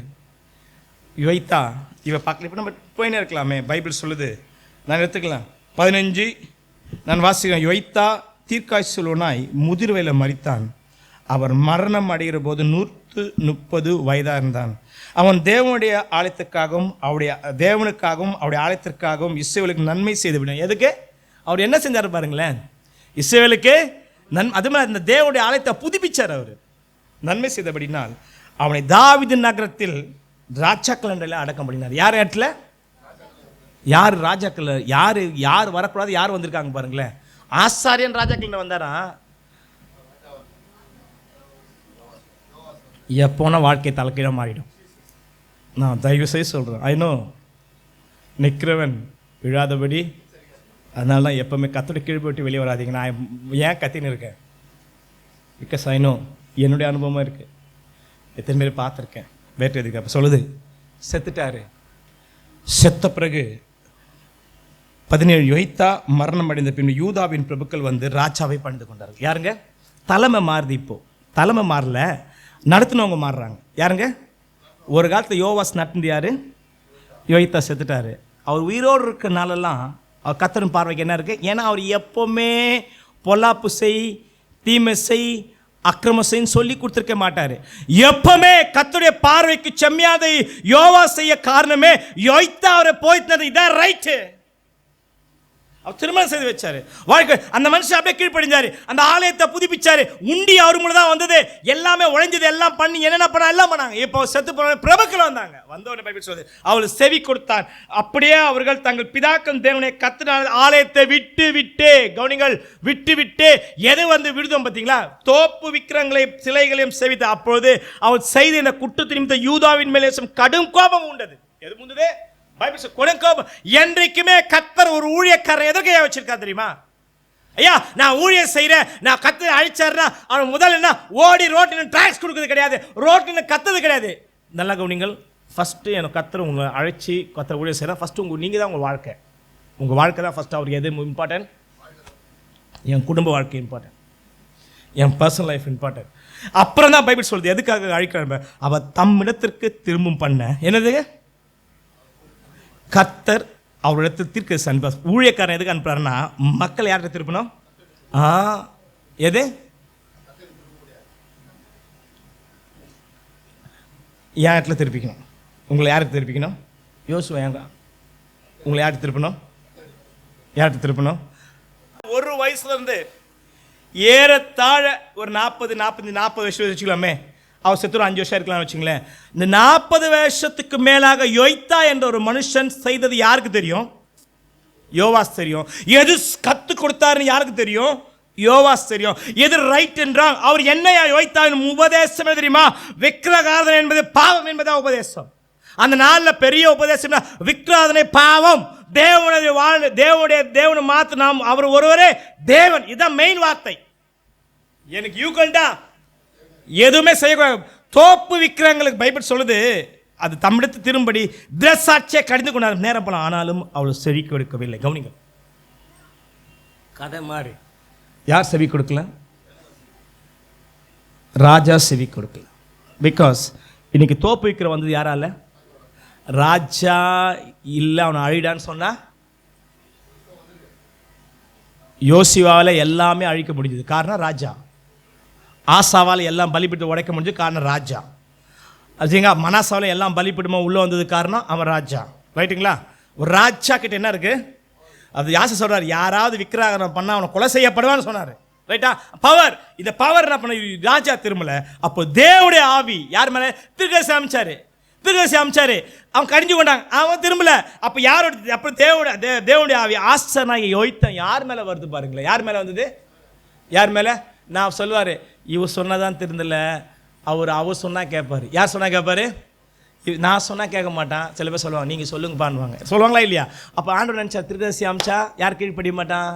யோய்தா இவ பார்க்கல. இப்போ நம்ம போயினே இருக்கலாமே. பைபிள் சொல்லுது, நான் எடுத்துக்கலாம் 15. நான் வாசிக்கிறேன். யோய்தா தீர்க்காய்ச்சலோனாய் முதிர்வையில் மரித்தான். அவர் மரணம் அடைகிற போது 130 வயதாக இருந்தான். அவன் தேவனுடைய ஆலயத்துக்காகவும் அவருடைய தேவனுக்காகவும் அவருடைய ஆலயத்திற்காகவும் இஸ்ரவேலுக்கு நன்மை செய்து விட்டான். எதுக்கு? அவர் என்ன செஞ்சார் பாருங்களேன், இஸ்ரவேலுக்கு அது மாதிரி இந்த தேவனுடைய ஆலயத்தை புதுப்பிச்சார். அவர் நன்மை செய்தபடினால் அவனை தாவீது நகரத்தில் ராஜாக்கள் என்றெல்லாம் அடக்கம் பண்ணினார். யார் இடத்துல? யார் ராஜாக்கள்? யார் வரக்கூடாது, யார் வந்திருக்காங்க பாருங்களேன். ஆசாரியன் ராஜாக்கள் வந்தாரா? எப்போனா வாழ்க்கை தலைக்கீழ மாறிடும். நான் தயவு செய்து சொல்கிறேன். ஐநோ நிற்கிறவன் விழாதபடி. அதனால தான் எப்போவுமே கத்தோட கீழ்பட்டு வெளியே வராதிங்க. நான் ஏன் கத்தின்னு இருக்கேன்? பிகாஸ் ஐநோ என்னுடைய அனுபவமாக இருக்குது. எத்தனை பேர் பார்த்துருக்கேன். வேற்று எதுக்கு அப்போ சொல்லுது, செத்துட்டாரு. செத்த பிறகு 17 யோய்தா மரணம் அடைந்த பின் யூதாவின் பிரபுக்கள் வந்து ராஜாவை பணிந்து கொண்டார்கள். யாருங்க? தலைமை மாறுது. இப்போ தலைமை மாறல, நடத்தினவங்க மாறுறாங்க. யாருங்க? ஒரு காலத்தில் யோவாஸ் நடந்து யார்? யோய்தா செத்துட்டாரு. அவர் உயிரோடு இருக்கிற நாளெல்லாம் அவர் கர்த்தரின் பார்வைக்கு என்ன இருக்குது? ஏன்னா அவர் எப்போவுமே பொல்லாப்பு செய், தீமை செய், அக்கிரமம் செய்ன்னு சொல்லி கொடுத்துருக்க மாட்டார். எப்பவுமே கர்த்தருடைய பார்வைக்கு செம்மையாதை யோவாஸ் செய்ய காரணமே யோய்தா அவரை போய்த்தது. இதான் ரைட்டு. அவர் திருமணம் செய்து வச்சாரு. வாழ்க்கை அந்த மனுஷன் அப்படியே கீழ்ப்படிஞ்சாரு. அந்த ஆலயத்தை புதுப்பிச்சாரு. உண்டி அவர் மூலம் தான் வந்தது. எல்லாமே உழைஞ்சது, எல்லாம் பண்ணி என்னென்ன பண்ண எல்லாம் பண்ணாங்க. இப்போ செத்து போன பிரபுக்கள் வந்தாங்க. வந்தவனை பைபிள் சொல்லுது, அவள் செவி கொடுத்தான். அப்படியே அவர்கள் தங்கள் பிதாக்கள் தேவனை கத்தின ஆலயத்தை விட்டு விட்டு, கவனிங்கள், விட்டு விட்டு எது வந்து விடுதோம் பார்த்தீங்களா? தோப்பு விக்கிரங்களை சிலைகளையும் செவித்த. அப்பொழுது அவள் செய்த இந்த குற்றத்தை நிமித்த யூதாவின் மேலே கடும் கோபம் உண்டது. எது முந்தது? என்றைக்குமே கர்த்தர் ஒரு ஊழியக்காரன் எதற்கையா வச்சிருக்கா தெரியுமா? ஐயா நான் ஊழியம் செய்கிறேன், நான் கத்தரை அழிச்சாருன்னா அவன் முதல்ல என்ன ஓடி ரோட்டில் டாக்ஸ் கொடுக்குறது கிடையாது, ரோட்டில் கத்துறது கிடையாது. நல்லா கவனிங்கள். ஃபஸ்ட்டு எனக்கு கத்தரை உங்களை அழைச்சி கத்தரை ஊழியம் செய்கிறேன். ஃபஸ்ட்டு நீங்கள் தான் உங்கள் வாழ்க்கை. உங்கள் வாழ்க்கை தான் ஃபஸ்ட்டு. அவருக்கு எது இம்பார்ட்டன்ட்? என் குடும்ப வாழ்க்கை இம்பார்ட்டன்ட், என் பர்சனல் லைஃப் இம்பார்ட்டன்ட். அப்புறம் தான் பைபிள் சொல்லுது எதுக்காக அழிக்கிறாங்க. அவள் தம்மிடத்திற்கு திரும்பும் பண்ண என்னது? கர்த்தர் அவரிடத்தில் தீர்க்க அனுப்பார். ஊழியக்காரன் எதுக்கு அனுப்புறாருன்னா மக்கள் யார்கிட்ட திருப்பணும்? எது? என் இடத்துல திருப்பிக்கணும். உங்களை யாருக்கு திருப்பிக்கணும்? யோசுவா ஏங்க உங்களை யாருக்கு திருப்பணும்? யார்கிட்ட திருப்பணும்? ஒரு வயசுலேருந்து ஏறத்தாழ ஒரு 40 வயசு வச்சுக்கலாமே. அவர் செத்து 5 வருஷம் இருக்கலாம்னு வச்சுங்களேன். இந்த 40 வருஷத்துக்கு மேலாக யோய்தா என்ற ஒரு மனுஷன் செய்தது யாருக்கு தெரியும்? யோவாஸ் தெரியும். எது கற்றுக் கொடுத்தாருன்னு யாருக்கு தெரியும்? யோவாஸ் தெரியும். எது ரைட் என்றால் அவர் என்னையா யோய்தாவின் உபதேசம் தெரியுமா? விக்கிரகாராதனை என்பது பாவம் என்பதா உபதேசம். அந்த நாளில் பெரிய உபதேசம். விக்கிரகாராதனை பாவம், தேவனை மாற்ற நாம், அவர் ஒருவரே தேவன். இதுதான் மெயின் வார்த்தை. எனக்கு யூகண்டா எதுவுமே செய்யக்கூடாது. தோப்பு விக்கிரங்களுக்கு பைபிள் சொல்லுது அது தம்மிடத்து திரும்படி திரசாட்சியை கடிந்து கொண்டார். நேரம் போல ஆனாலும் அவள் செவி கொடுக்கவில்லை. கவனிங்க, கதை மாதிரி. யார் செவி கொடுக்கல? ராஜா செவி கொடுக்கல. பிகாஸ் இன்னைக்கு தோப்பு விக்கிற வந்தது யாரால? ராஜா இல்லை அவனை அழிடான்னு சொன்னா யோசியாவால் எல்லாமே அழிக்க முடிஞ்சது, காரணம் ராஜா. ஆசாவால் எல்லாம் பலிபீடத்தை உடைக்க முடிஞ்சது, காரணம் ராஜா. அதுங்க மனாசாவில் எல்லாம் பலிபீடமாக உள்ளே வந்தது, காரணம் அவன் ராஜா. ரைட்டுங்களா? ஒரு ராஜா கிட்ட என்ன இருக்குது? அது யாசை சொல்கிறார், யாராவது விக்கிரகம் பண்ணால் அவனை கொலை செய்யப்படுவான்னு சொன்னார். ரைட்டா? பவர். இந்த பவர் என்ன பண்ண ராஜா திரும்பல. அப்போ தேவனுடைய ஆவி யார் மேலே? தீர்க்கதரிசி அமைச்சாரு. அவன் கடிஞ்சு கொண்டாங்க, அவன் திரும்பல. அப்போ யாரோட? அப்போ தேவனுடைய ஆவி ஆசனாக யோய்த்தான் யார் மேலே வருது பாருங்களேன். யார் மேலே வந்தது? யார் மேலே? நான் சொல்லுவார், இவர் சொன்னதான் திருந்தல, அவர் சொன்னால் கேட்பார். யார் சொன்னால் கேட்பார்? நான் சொன்னால் கேட்க மாட்டான். சில பேர் சொல்லுவாங்க, நீங்கள் சொல்லுங்கப்பான்னுவாங்க. சொல்லுவாங்களா இல்லையா? அப்போ ஆண்டவர் நினச்சா தீர்க்கதரிசி அமிச்சா யார் கீழ்ப்படிய மாட்டான்?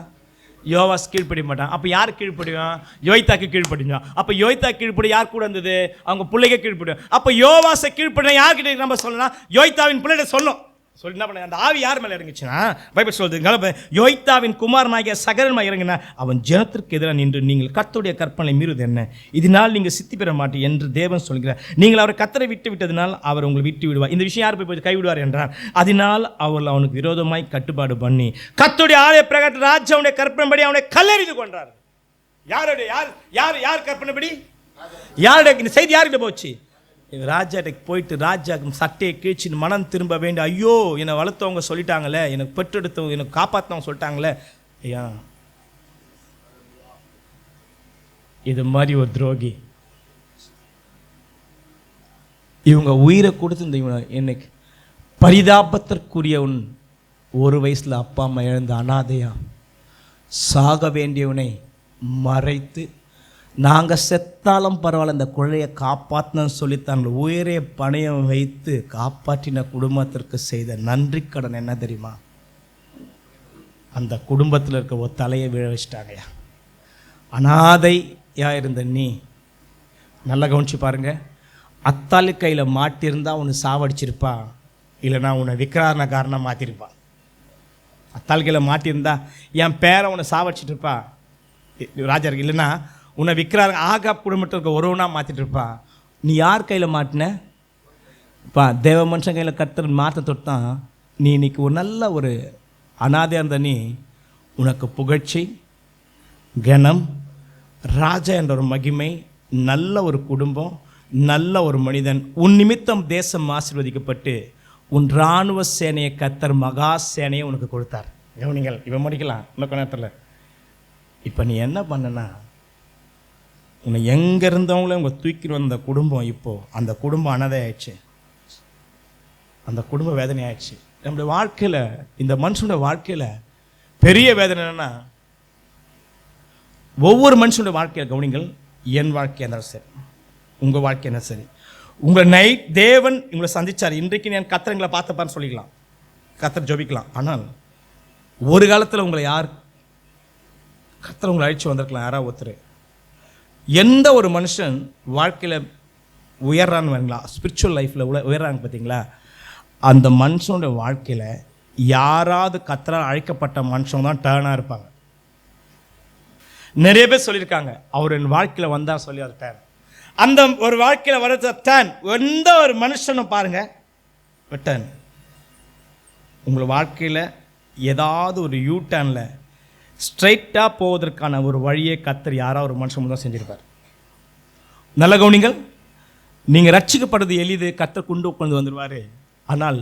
யோவாஸ் கீழ்ப்படிய மாட்டான். அப்போ யார் கீழ்ப்படிவான்? யோய்தாக்கு கீழ்ப்படிவான். அப்போ யோய்தா கீழ்ப்படி யார் கூட இருந்தது? அவங்க பிள்ளைங்க கீழ்ப்படிவான். அப்போ யோவாசை கீழ்ப்படினா யார்கிட்ட நம்ம சொல்லலாம்? யோய்தாவின் பிள்ளைகிட்ட சொல்லணும். சொல்லி என்ன பண்ண? அந்த ஆவி யார் மேலே இறங்குச்சுன்னா, பைபிள் சொல்லுது, யோய்தாவின் குமாரனாகிய சகரன் இறங்கினா அவன் ஜனத்திற்கு எதிராக நின்று நீங்கள் கர்த்தருடைய கற்பனை மீறுவது என்ன? இதனால் நீங்கள் சித்தி பெற மாட்டீர் என்று தேவன் சொல்கிறார். நீங்கள் அவரை கர்த்தரை விட்டு விட்டதினால் அவர் உங்களை விட்டு விடுவார். இந்த விஷயம் யார் போய் கைவிடுவார் என்றார். அதனால் அவர்கள் அவனுக்கு விரோதமாய் கட்டுப்பாடு பண்ணி கர்த்தருடைய ஆலய பிரகாரத்தில் ராஜாவுடைய கற்பனைப்படி அவனை கல்லெறிந்து கொண்டார். யார் கற்பனைப்படி? யாருடைய இந்த செய்தி யார்கிட்ட போச்சு? ராஜாட்ட போயிட்டு ராஜாக்கு சட்டையை கீழ்ச்சின்னு மனம் திரும்ப வேண்டிய, ஐயோ என்னை வளர்த்தவங்க சொல்லிட்டாங்களே, எனக்கு பெற்றெடுத்தவங்க எனக்கு காப்பாற்றவங்க சொல்லிட்டாங்களே, ஐயா இது மாதிரி ஒரு துரோகி இவங்க உயிரை கொடுத்து இந்த என்னைக்கு பரிதாபத்திற்குரியவன், ஒரு வயசில் அப்பா அம்மா இழந்த அனாதையா சாக வேண்டியவனை மறைத்து நாங்கள் செத்தாலும் பரவாயில்ல இந்த குழையை காப்பாற்றணும்னு சொல்லி தங்கள் உயிரை பணயம் வைத்து காப்பாற்றின குடும்பத்திற்கு செய்த நன்றி கடன் என்ன தெரியுமா? அந்த குடும்பத்தில் இருக்க ஒரு தலையை விழ வச்சிட்டாங்கய்யா. அனாதையா இருந்த நீ நல்லா கவனிச்சு பாருங்க. அத்தாலி கையில் மாட்டியிருந்தா உன்னை சாவடிச்சிருப்பா, இல்லைனா உன்னை விக்கிராரண காரணம் மாற்றிருப்பா. அத்தாலி கையில் மாட்டியிருந்தா என் பேரை உன்னை சாவடிச்சிட்டு இருப்பா ராஜா, இல்லைன்னா உன்னை விற்கிறாரு ஆகாப் குடும்பத்தில் இருக்க ஒருவனாக மாற்றிட்டு இருப்பான். நீ யார் கையில் மாட்டின? இப்போ தேவ மனுஷன் கையில் கர்த்தர் மாற்ற தொட்டான். நீ இன்னைக்கு ஒரு நல்ல ஒரு அனாதையாக இருந்த நீ உனக்கு புகழ்ச்சி, கனம், ராஜா என்ற ஒரு மகிமை, நல்ல ஒரு குடும்பம், நல்ல ஒரு மனிதன், உன் நிமித்தம் தேசம் ஆசீர்வதிக்கப்பட்டு உன் இராணுவ சேனையை கர்த்தர் மகா சேனையை உனக்கு கொடுத்தார். கவனிங்கள், இவன் முடிக்கலாம் இன்னும் கொஞ்ச நேரத்தில். இப்போ நீ என்ன பண்ணனா, உன்னை எங்கே இருந்தவங்களே உங்களை தூக்கிட்டு வந்த குடும்பம், இப்போது அந்த குடும்பம் அனாதை ஆயிடுச்சு, அந்த குடும்ப வேதனை ஆயிடுச்சு. நம்முடைய வாழ்க்கையில், இந்த மனுஷனுடைய வாழ்க்கையில் பெரிய வேதனை என்னென்னா, ஒவ்வொரு மனுஷனுடைய வாழ்க்கையில் கவனிங்கள், என் வாழ்க்கை இருந்தாலும் சரி, உங்கள் வாழ்க்கை என்ன சரி, உங்களை தேவன் உங்களை சந்திச்சார். இன்றைக்கு நான் கர்த்தரை பார்த்தப்பான்னு சொல்லிக்கலாம், கர்த்தர் ஜெபிக்கலாம். ஆனால் ஒரு காலத்தில் உங்களை யார் கர்த்தர் உங்களை அழிச்சு வந்திருக்கலாம். யாராவது ஒருத்தர், எந்த ஒரு மனுஷன் வாழ்க்கையில் உயர்றான்னு வேணுங்களா, ஸ்பிரிச்சுவல் லைஃப்பில் உயர்றாங்க பார்த்தீங்களா, அந்த மனுஷனுடைய வாழ்க்கையில் யாராவது கர்த்தரால் அழைக்கப்பட்ட மனுஷன் தான் டேர்னாக இருப்பாங்க. நிறைய பேர் சொல்லியிருக்காங்க, அவர் என் வாழ்க்கையில் வந்தால் சொல்லி அது டேர்ன். அந்த ஒரு வாழ்க்கையில் வர டேர்ன் எந்த ஒரு மனுஷனும் பாருங்கள் டேர்ன். உங்கள் வாழ்க்கையில் ஏதாவது ஒரு யூ டேர்னில் ஸ்ட்ரைட்டாக போவதற்கான ஒரு வழியை கர்த்தர் யாராவது ஒரு மனுஷன் தான் செஞ்சிருப்பார். நல்ல கவனிங்கள், நீங்கள் ரட்சிக்கப்படுறது எளிது, கர்த்தர் கொண்டு வந்துடுவார். ஆனால்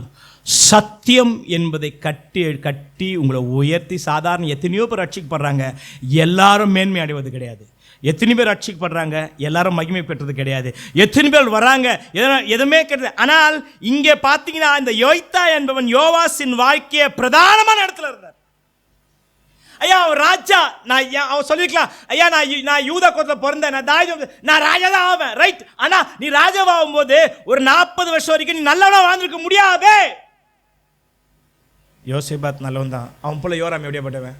சத்தியம் என்பதை கட்டி உங்களை உயர்த்தி, சாதாரண எத்தனையோ பேர் ரட்சிக்கப்படுறாங்க, எல்லாரும் மேன்மை அடைவது கிடையாது. எத்தனை பேர் ரட்சிக்கப்படுறாங்க, எல்லாரும் மகிமை பெற்றது கிடையாது. எத்தனை பேர் வராங்க, எதுவுமே கிடையாது. ஆனால் இங்கே பார்த்தீங்கன்னா இந்த யோய்தா என்பவன் யோவாசின் வாழ்க்கையை பிரதானமான இடத்துல இருந்தார். ஐயா அவன் ராஜா, அவன் சொல்லிருக்கலாம், ஐயா நான் யூதா கோத்திரத்தில் பிறந்தேன், நான் ராஜா தான் ஆவேன், ரைட். ஆனால் நீ ராஜாவாகும் போது ஒரு 40 வருஷம் வரைக்கும் நீ நல்லவனா வாழ்ந்துருக்க முடியாது. யோசேபாத் நல்லவன் தான், அவன் போல யோராம் எப்படியாப்பட்டவன்?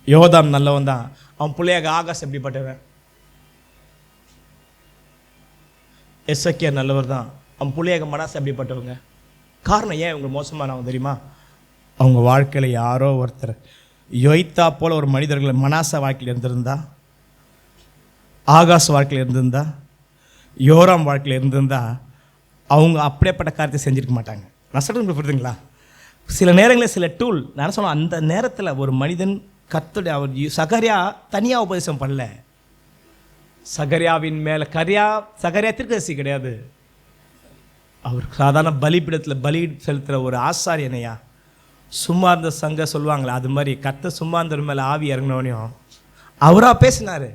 யோதாம் நல்லவன் தான், அவன் பிள்ளையாக ஆகாஷ் எப்படிப்பட்டவன்? எசக்கியா நல்லவர் தான், அவன் பிள்ளையாக மனாசை எப்படிப்பட்டவங்க? காரணம் ஏன் இவங்க மோசமானவங்க தெரியுமா? அவங்க வாழ்க்கையில் யாரோ ஒருத்தர் யோய்தா போல் ஒரு மனிதர்கள் மனாசா வாழ்க்கையில் இருந்திருந்தா, ஆகாஷ் வாழ்க்கையில் இருந்திருந்தா, யோராம் வாழ்க்கையில் இருந்திருந்தா அவங்க அப்படியேப்பட்ட காரியத்தை செஞ்சிருக்க மாட்டாங்க. நான் சொல்கிறது புரியுதுங்களா? சில நேரங்களில் சில டூல் நான் சொன்னேன். அந்த நேரத்தில் ஒரு மனிதன் கர்த்தருடைய அவர் சகரியா தனியாக உபதேசம் பண்ணல. சகரியாவின் மேலே சகரியா தீர்க்கதரிசி கிடையாது. அவர் சாதாரண பலிபீடத்தில் பலி செலுத்துகிற ஒரு ஆசாரியனையா. சும்மா இருந்த சங்க சொல்லுவாங்களே அது மாதிரி கர்த்தர் சும்மா இருந்த மேலே ஆவி இறங்கினோனையும் அவரா பேசினாரு.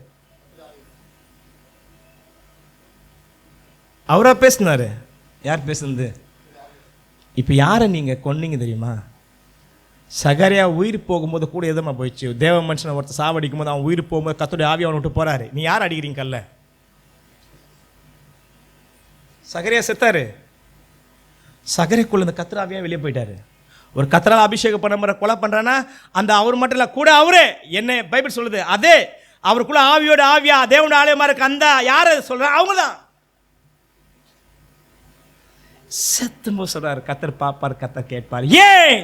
யார் பேசுனது? இப்போ யாரை நீங்கள் கொன்னீங்க தெரியுமா? சகரியா உயிர் போகும்போது கூட எதுமா போயிடுச்சு. தேவ மனுஷனை ஒருத்தர் சாவடிக்கும் போது அவன் உயிர் போகும்போது கர்த்தருடைய ஆவி அவனை விட்டு போறாரு. நீ யார் அடிக்கிறீங்க கல்ல? சகரியா செத்தாரு. சகரிக்குள்ள இந்த கர்த்தர் ஆவியா வெளியே போயிட்டாரு. ஒரு கர்த்தரால் அபிஷேகம் பண்ண முறை கொலை பண்றானா அந்த அவர் மட்டும் இல்லை, கூட அவரே என்ன பைபிள் சொல்லுது. அதே அவருக்குள்ள ஆவியோட ஆவியா தேவனோட ஆலயமா இருக்கு. அந்த யாரை சொல்ற அவங்க தான் செத்தும்போது சொல்றாரு கர்த்தர் பார்ப்பார், கர்த்தர் கேட்பார். ஏன்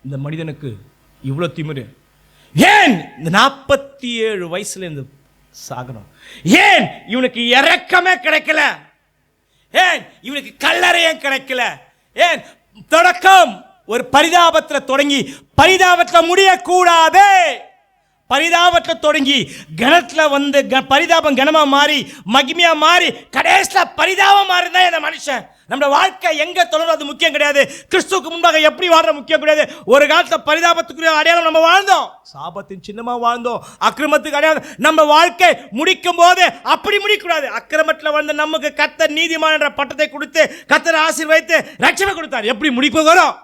இந்த மனிதனுக்கு இவ்வளோ திமிரு? ஏன் இந்த 47 வயசுல இருந்து சாகணும்? ஏன் இவனுக்கு இறக்கமே கிடைக்கல? ஏன் இவனுக்கு கல்லறையும் கிடைக்கல? ஏன் தொடக்கம் ஒரு பரிதாபத்தில் தொடங்கி பரிதாபத்தில் முடியக்கூடாது. பரிதாபத்தில் தொடங்கி கணத்தில் வந்து பரிதாபம் கனமா மாறி மகிமையா மாறி கடைசியில் பரிதாபம் மாறிதான் இந்த மனுஷன். நம்ம வாழ்க்கை எங்க தொடரும் அது முக்கியம் கிடையாது. கிறிஸ்துவுக்கு முன்பாக எப்படி வாழ்ற முக்கியம் கிடையாது. ஒரு காலத்தில் பரிதாபத்துக்குரிய அடையாளம் நம்ம வாழ்ந்தோம், சாபத்தின் சின்னமா வாழ்ந்தோம், அக்கிரமத்துக்கு அடையாளம். நம்ம வாழ்க்கை முடிக்கும் போது அப்படி முடிக்கூடாது. அக்கிரமத்தில் வந்து நமக்கு கர்த்தர் நீதிமான் என்ற பட்டத்தை கொடுத்து கர்த்தர் ஆசீர்வதித்து ரட்சணை கொடுத்தார். எப்படி முடிப்போகிறோம்?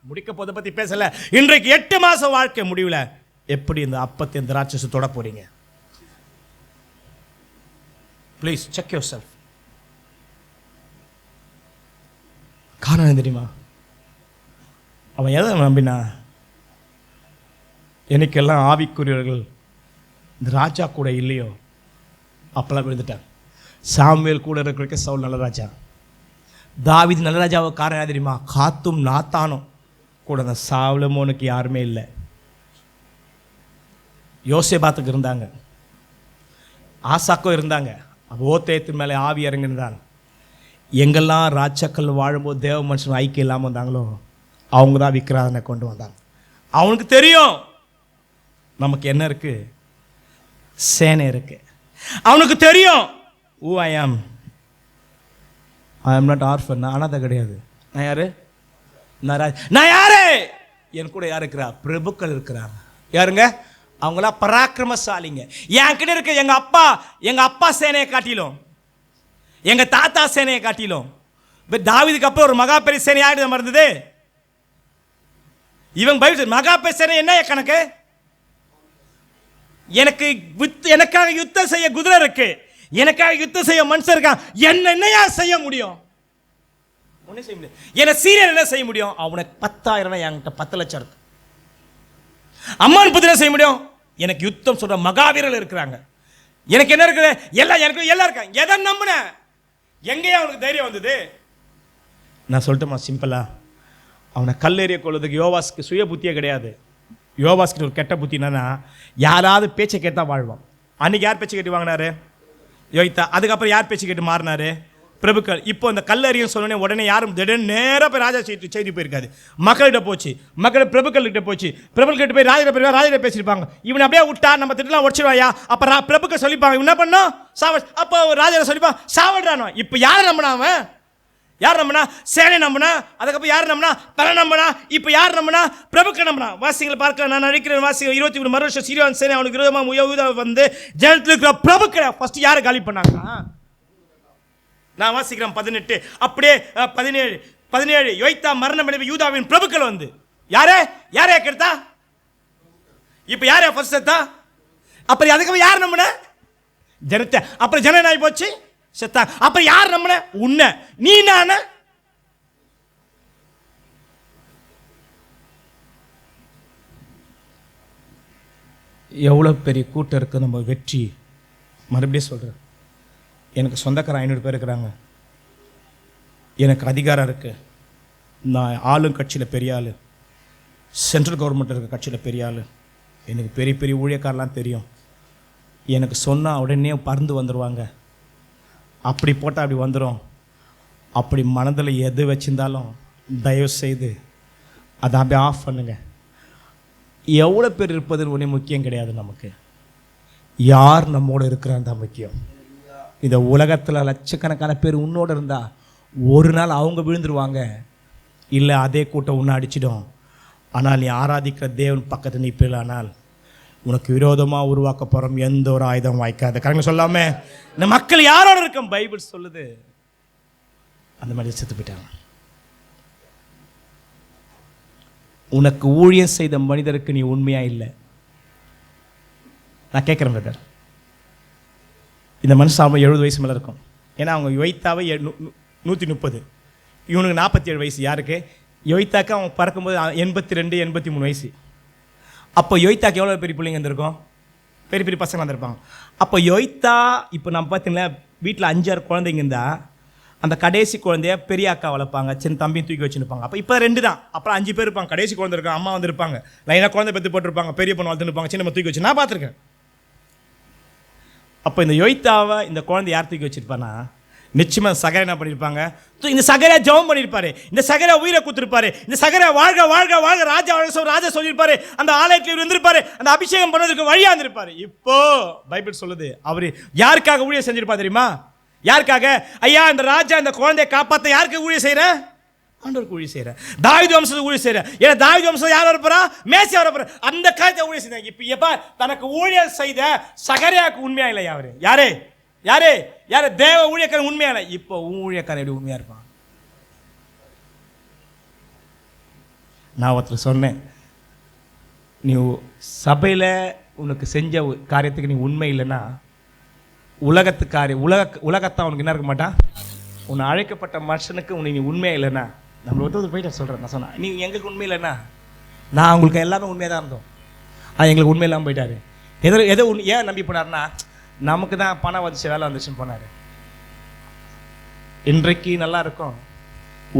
முடிக்க போதை பத்தி பேசல. இன்றைக்கு 8 மாசம் வாழ்க்கை முடிவுல எப்படி இந்த அப்பத்தை இந்த ராட்சச தொட போறீங்க? Please check your self. காரணம் தெரியுமா? அவன் எதை நம்பினா? எனக்கெல்லாம் ஆவிக்குரியவர்கள் இந்த ராஜா கூட இல்லையோ அப்பெல்லாம் விழுந்துட்டான். சாமுவேல் கூட இருக்கிற சவுல் நல்ல ராஜா, தாவீது நல்ல ராஜாவை காரணம் தெரியுமா? காத்தும் நாத்தானும் கூட அந்த சாலமோனுக்கு யாருமே இல்லை. யோசேபாத்துக்கு இருந்தாங்க, ஆசாக்கோ இருந்தாங்க, ஓத்தேயத்தின் மேலே ஆவி இறங்கினான். எங்கெல்லாம் ராஜாக்கள் வாழும்போது தேவ மனுஷன் ஐக்கியம் இல்லாமல் வந்தாங்களோ அவங்க தான் விக்கிராதனை கொண்டு வந்தாங்க. அவனுக்கு தெரியும் நமக்கு என்ன இருக்கு, சேனை இருக்கு. அவனுக்கு தெரியும் who I am. I am not orphan. நான் அனாதை கிடையாது. நான் யாரு? நான் யாரு? என் கூட யார் இருக்கிறா? பிரபுக்கள் இருக்கிறாங்க. யாருங்க? அவங்களா பராக்கிரமசாலிங்க. என் கிட்ட இருக்க எங்க அப்பா சேனையை காட்டிலும் எங்க தாத்தா சேனையை காட்டிலும் தாவீதுக்கு அப்புறம் ஒரு மகா பெரிய சேனை ஆயிடுது மறந்தது. இவங்க பைபிள் மகா பெரிய சேனை என்ன கணக்கு? எனக்காக யுத்தம் செய்ய குதிரை இருக்கு, எனக்காக யுத்தம் செய்ய மனுஷன் இருக்கான். என்னையா செய்ய முடியும்? ஒன்னும் செய்ய முடியும். என்ன சீரியல் என்ன செய்ய முடியும்? அவனுக்கு 10,000 என்கிட்ட 10 லட்சம் இருக்கு. அம்மான் புத்திர செய்ய முடியும். எனக்கு யுத்தம் சொல்ற மகாவீரர்கள் இருக்கிறாங்க. எனக்கு என்ன இருக்குது? எனக்கு எல்லாம் இருக்காங்க. எதை நம்பின? எங்கேயா அவனுக்கு தைரியம் வந்தது? நான் சொல்லட்டுமா சிம்பிளா? அவனை கல்லெறிய கொள்வதுக்கு யோவாஸ்க்கு சுய புத்தியே கிடையாது. யோவாஸ்க்கு ஒரு கெட்ட புத்தி என்னன்னா, யாராவது பேச்சை கேட்டா வாழ்வான். அன்னைக்கு யார் பேச்சு கேட்டு வாங்கினாரு? யோகித்தா. அதுக்கப்புறம் யார் பேச்சு கேட்டு மாறினாரு? பிரபுக்கள். இப்போ இந்த கல்லறியும் சொன்னோடனே உடனே யாரும் திடீர்னு நேராக போய் ராஜா செய்தி போயிருக்காது. மக்கள்கிட்ட போச்சு, பிரபுக்கள்கிட்ட போச்சு. பிரபுக்கிட்ட போய் ராஜா பேசியிருப்பாங்க. இவனை அப்படியே விட்டா நம்ம திட்டலாம் உடச்சிடுவாயா? அப்போ பிரபுக்கள் சொல்லிப்பாங்க இவன் என்ன பண்ணோம்? அப்போ ராஜா சொல்லிப்பான் சாவட்றானோ. இப்போ யாரை நம்பினா? அவன் யார் நம்பினா? சேனை நம்பினா. அதுக்கப்புறம் யார் நம்பினா? பல நம்பினா. இப்போ யார் நம்பினா? பிரபுக்கள் நம்பினா. வாசிகளை பார்க்க நான் நடிக்கிறேன். வாசிகள் 23 மறு வருஷம் சீரியான் சேனை அவனுக்கு விரோதமாக யூதா வந்து ஜனத்தில் இருக்கிற பிரபுக்களை ஃபர்ஸ்ட் யாரை காலி பண்ணாங்க? நான் வாசிக்கிறேன் 18. அப்படியே 17 யோய்த்தா மரணம் அடைந்த யூதாவின் பிரபுக்கள் வந்து யாரே கெடுத்தா? இப்ப யாரே ஃபர்ஸ்ட் செத்தா? அப்புறம் அதுக்கு யார் நம்பின? ஜனத்தை. அப்புறம் ஜன நாய் போச்சு செத்தா. அப்புறம் யார் நம்பின? உன்னை. நீ நான எவ்வளவு பெரிய கூட்டம் இருக்கு. நம்ம வெற்றி மறுபடியும் சொல்றேன். எனக்கு சொந்தக்காரன் 500 பேர் இருக்கிறாங்க. எனக்கு அதிகாரம் இருக்குது. நான் ஆளும் கட்சியில் பெரிய ஆள், சென்ட்ரல் கவர்மெண்ட் இருக்க கட்சியில் பெரிய ஆள். எனக்கு பெரிய பெரிய ஊழியக்காரெலாம் தெரியும். எனக்கு சொன்னால் உடனே பறந்து வந்துடுவாங்க. அப்படி போட்டால் அப்படி வந்துடும். அப்படி மனதில் எது வச்சிருந்தாலும் தயவு செய்து அதை அப்படியே ஆஃப் பண்ணுங்க. எவ்வளோ பேர் இருப்பது ஒன்றே முக்கியம் கிடையாது, நமக்கு யார் நம்மோடு இருக்கிறான் தான் முக்கியம். இந்த உலகத்தில் லட்சக்கணக்கான பேர் உன்னோடு இருந்தால் ஒரு நாள் அவங்க விழுந்துருவாங்க, இல்லை அதே கூட்டம் உன்னை அடிச்சிடும். ஆனால் நீ ஆராதிக்கிற தேவன் பக்கத்தில் நிற்பில்லானால் உனக்கு விரோதமாக உருவாக்க போகிறோம் எந்த ஒரு ஆயுதம் வாய்க்காது. கரெக்டாக சொல்லாமல் இந்த மக்கள் யாரோட இருக்க பைபிள் சொல்லுது, அந்த மாதிரி செத்து போயிட்டாங்க. உனக்கு ஊழியம் செய்த மனிதருக்கு நீ உண்மையாக இல்லை. நான் கேட்குறேன் பிரதர், இந்த மனுஷன் 70 வயசு மேலே இருக்கும். ஏன்னா அவங்க யோய்த்தாவே 130, இவனுக்கு 47 வயசு. யாருக்கு? யோய்த்தாக்கு அவன் பறக்கும்போது 82 83 வயசு. அப்போ யோய்த்தாக்கு எவ்வளோ பெரிய பிள்ளைங்க இருந்திருக்கும், பெரிய பெரிய பசங்க வந்திருப்பாங்க. அப்போ யோய்த்தா இப்போ நம்ம பார்த்தீங்கன்னா வீட்டில் 5-6 குழந்தைங்க இருந்தால் அந்த கடைசி குழந்தைய பெரிய அக்கா வளர்ப்பாங்க, சின்ன தம்பியும் தூக்கி வச்சுருப்பாங்க. அப்போ இப்போ 2 தான், அப்புறம் 5 பேர் இருப்பாங்க. கடைசி குழந்தை இருக்காங்க, அம்மா வந்துருப்பாங்க, லைனாக குழந்தை பெற்று போட்டிருப்பாங்க, பெரிய பொண்ணு வளர்த்துருப்பாங்க, சின்ன தூக்கி வச்சு நான் பார்த்துருக்கேன். அப்போ இந்த யோய்த்தாவை இந்த குழந்தை யார் தூக்கி வச்சுருப்பானா, நிச்சயமாக சகரை என்ன பண்ணியிருப்பாங்க, இந்த சகரை ஜெபம் பண்ணியிருப்பாரு, இந்த சகரை உயிரை கொடுத்துருப்பாரு, இந்த சகரை வாழ்க வாழ்க வாழ்க ராஜா ராஜா சொல்லியிருப்பாரு, அந்த ஆலயத்தில் இருந்திருப்பாரு, அந்த அபிஷேகம் பண்ணதுக்கு வழியாக இருந்திருப்பாரு. இப்போ பைபிள் சொல்லுது அவர் யாருக்காக ஊழியம் செஞ்சிருப்பா தெரியுமா? யாருக்காக? ஐயா இந்த ராஜா இந்த குழந்தையை காப்பாற்ற யாருக்கு ஊழியம் செய்கிற? ஆண்டவருக்கு ஊழியம் செய்கிற. தாவீது வம்சத்துக்கு ஊழியம் செய்கிற. ஏன்னா தாவீது வம்சம் யார் வரப்போறா? மேசியா வரப்போற. அந்த காலத்தை ஊழியம் செய்தாங்க. இப்போ எப்ப தனக்கு ஊழியம் செய்த சகரியாவுக்கு உண்மையா இல்லையா? அவரு யாரு? யாரு? யாரு? தேவ ஊழியக்காரன் உண்மையா இல்லை. இப்போ ஊழியக்காரன் எப்படி உண்மையா இருப்பான்? நான் ஒருத்தர் சொன்னேன், நீ சபையில் உனக்கு செஞ்ச காரியத்துக்கு நீ உண்மை இல்லைன்னா உலகத்தான் உனக்கு என்ன இருக்க மாட்டான். உன்னை அழைக்கப்பட்ட மனுஷனுக்கு உன்னை நீ உண்மையாக இல்லைன்னா, நம்மளை ஒருத்தர் போயிட்டு சொல்கிறேன், நான் சொன்னேன், நீ எங்களுக்கு உண்மை இல்லைன்னா நான் உங்களுக்கு எல்லாமே உண்மையாக தான் இருந்தோம், எங்களுக்கு உண்மை இல்லாமல் போயிட்டாரு. எதோ ஏன் நம்பி போனார்னா, நமக்கு தான் பணம் வந்துச்சு, வேலை வந்துச்சுன்னு போனார். இன்றைக்கு நல்லா இருக்கும்,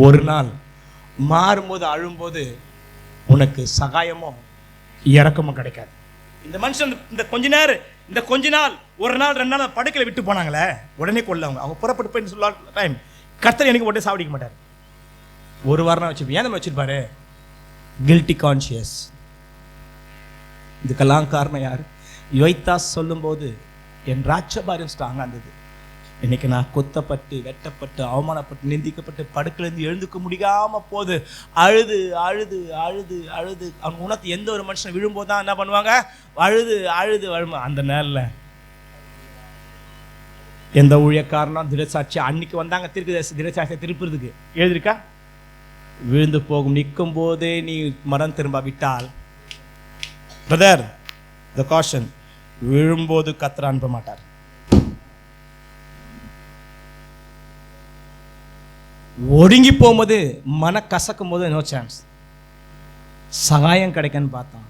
ஒரு நாள் மாறும்போது அழும்போது உனக்கு சகாயமோ இறக்கமும் கிடைக்காது. இந்த மனுஷன் இந்த கொஞ்ச நாள் ஒரு நாள் 2 நாள் படுக்கையில் விட்டு போனாங்களே, உடனே கொல்லவங்க அவங்க புறப்பட்டு போய் சொல்ல டைம் கர்த்தர் எனக்கு உடனே சாவடிக்க மாட்டார். ஒரு வாரம் வச்சுருப்பேன். ஏன் நம்ம வச்சிருப்பாரு? Guilty conscious. இதுக்கெல்லாம் காரணம் யார்? யோய்த்தா சொல்லும்போது என் ராஜபாரியம் ஸ்ட்ராங்காக இருந்தது. இன்னைக்கு நான் கொத்தப்பட்டு வெட்டப்பட்டு அவமானப்பட்டு நிந்திக்கப்பட்டு படுக்கிலேருந்து எழுந்துக்க முடியாமல் போது அழுது அழுது அழுது அழுது அவங்க உணர்த்து. எந்த ஒரு மனுஷன் விழும்போது தான் என்ன பண்ணுவாங்க? அழுது அழுது அழுமா. அந்த நேரில் எந்த ஊழியக்காரனும் திடசாட்சி அன்னைக்கு வந்தாங்க திடசாட்சியை திருப்புறதுக்கு எழுதிருக்கா? விழுந்து போகும் நிற்கும் போதே நீ மரம் திரும்ப விட்டால் பிரதர் த காஷன், விழும்போது கர்த்தர் அனுப்ப மாட்டார். ஒடுங்கி போகும்போது மன கசக்கும் போது நோ சான்ஸ். சகாயம் கிடைக்குன்னு பார்த்தான்,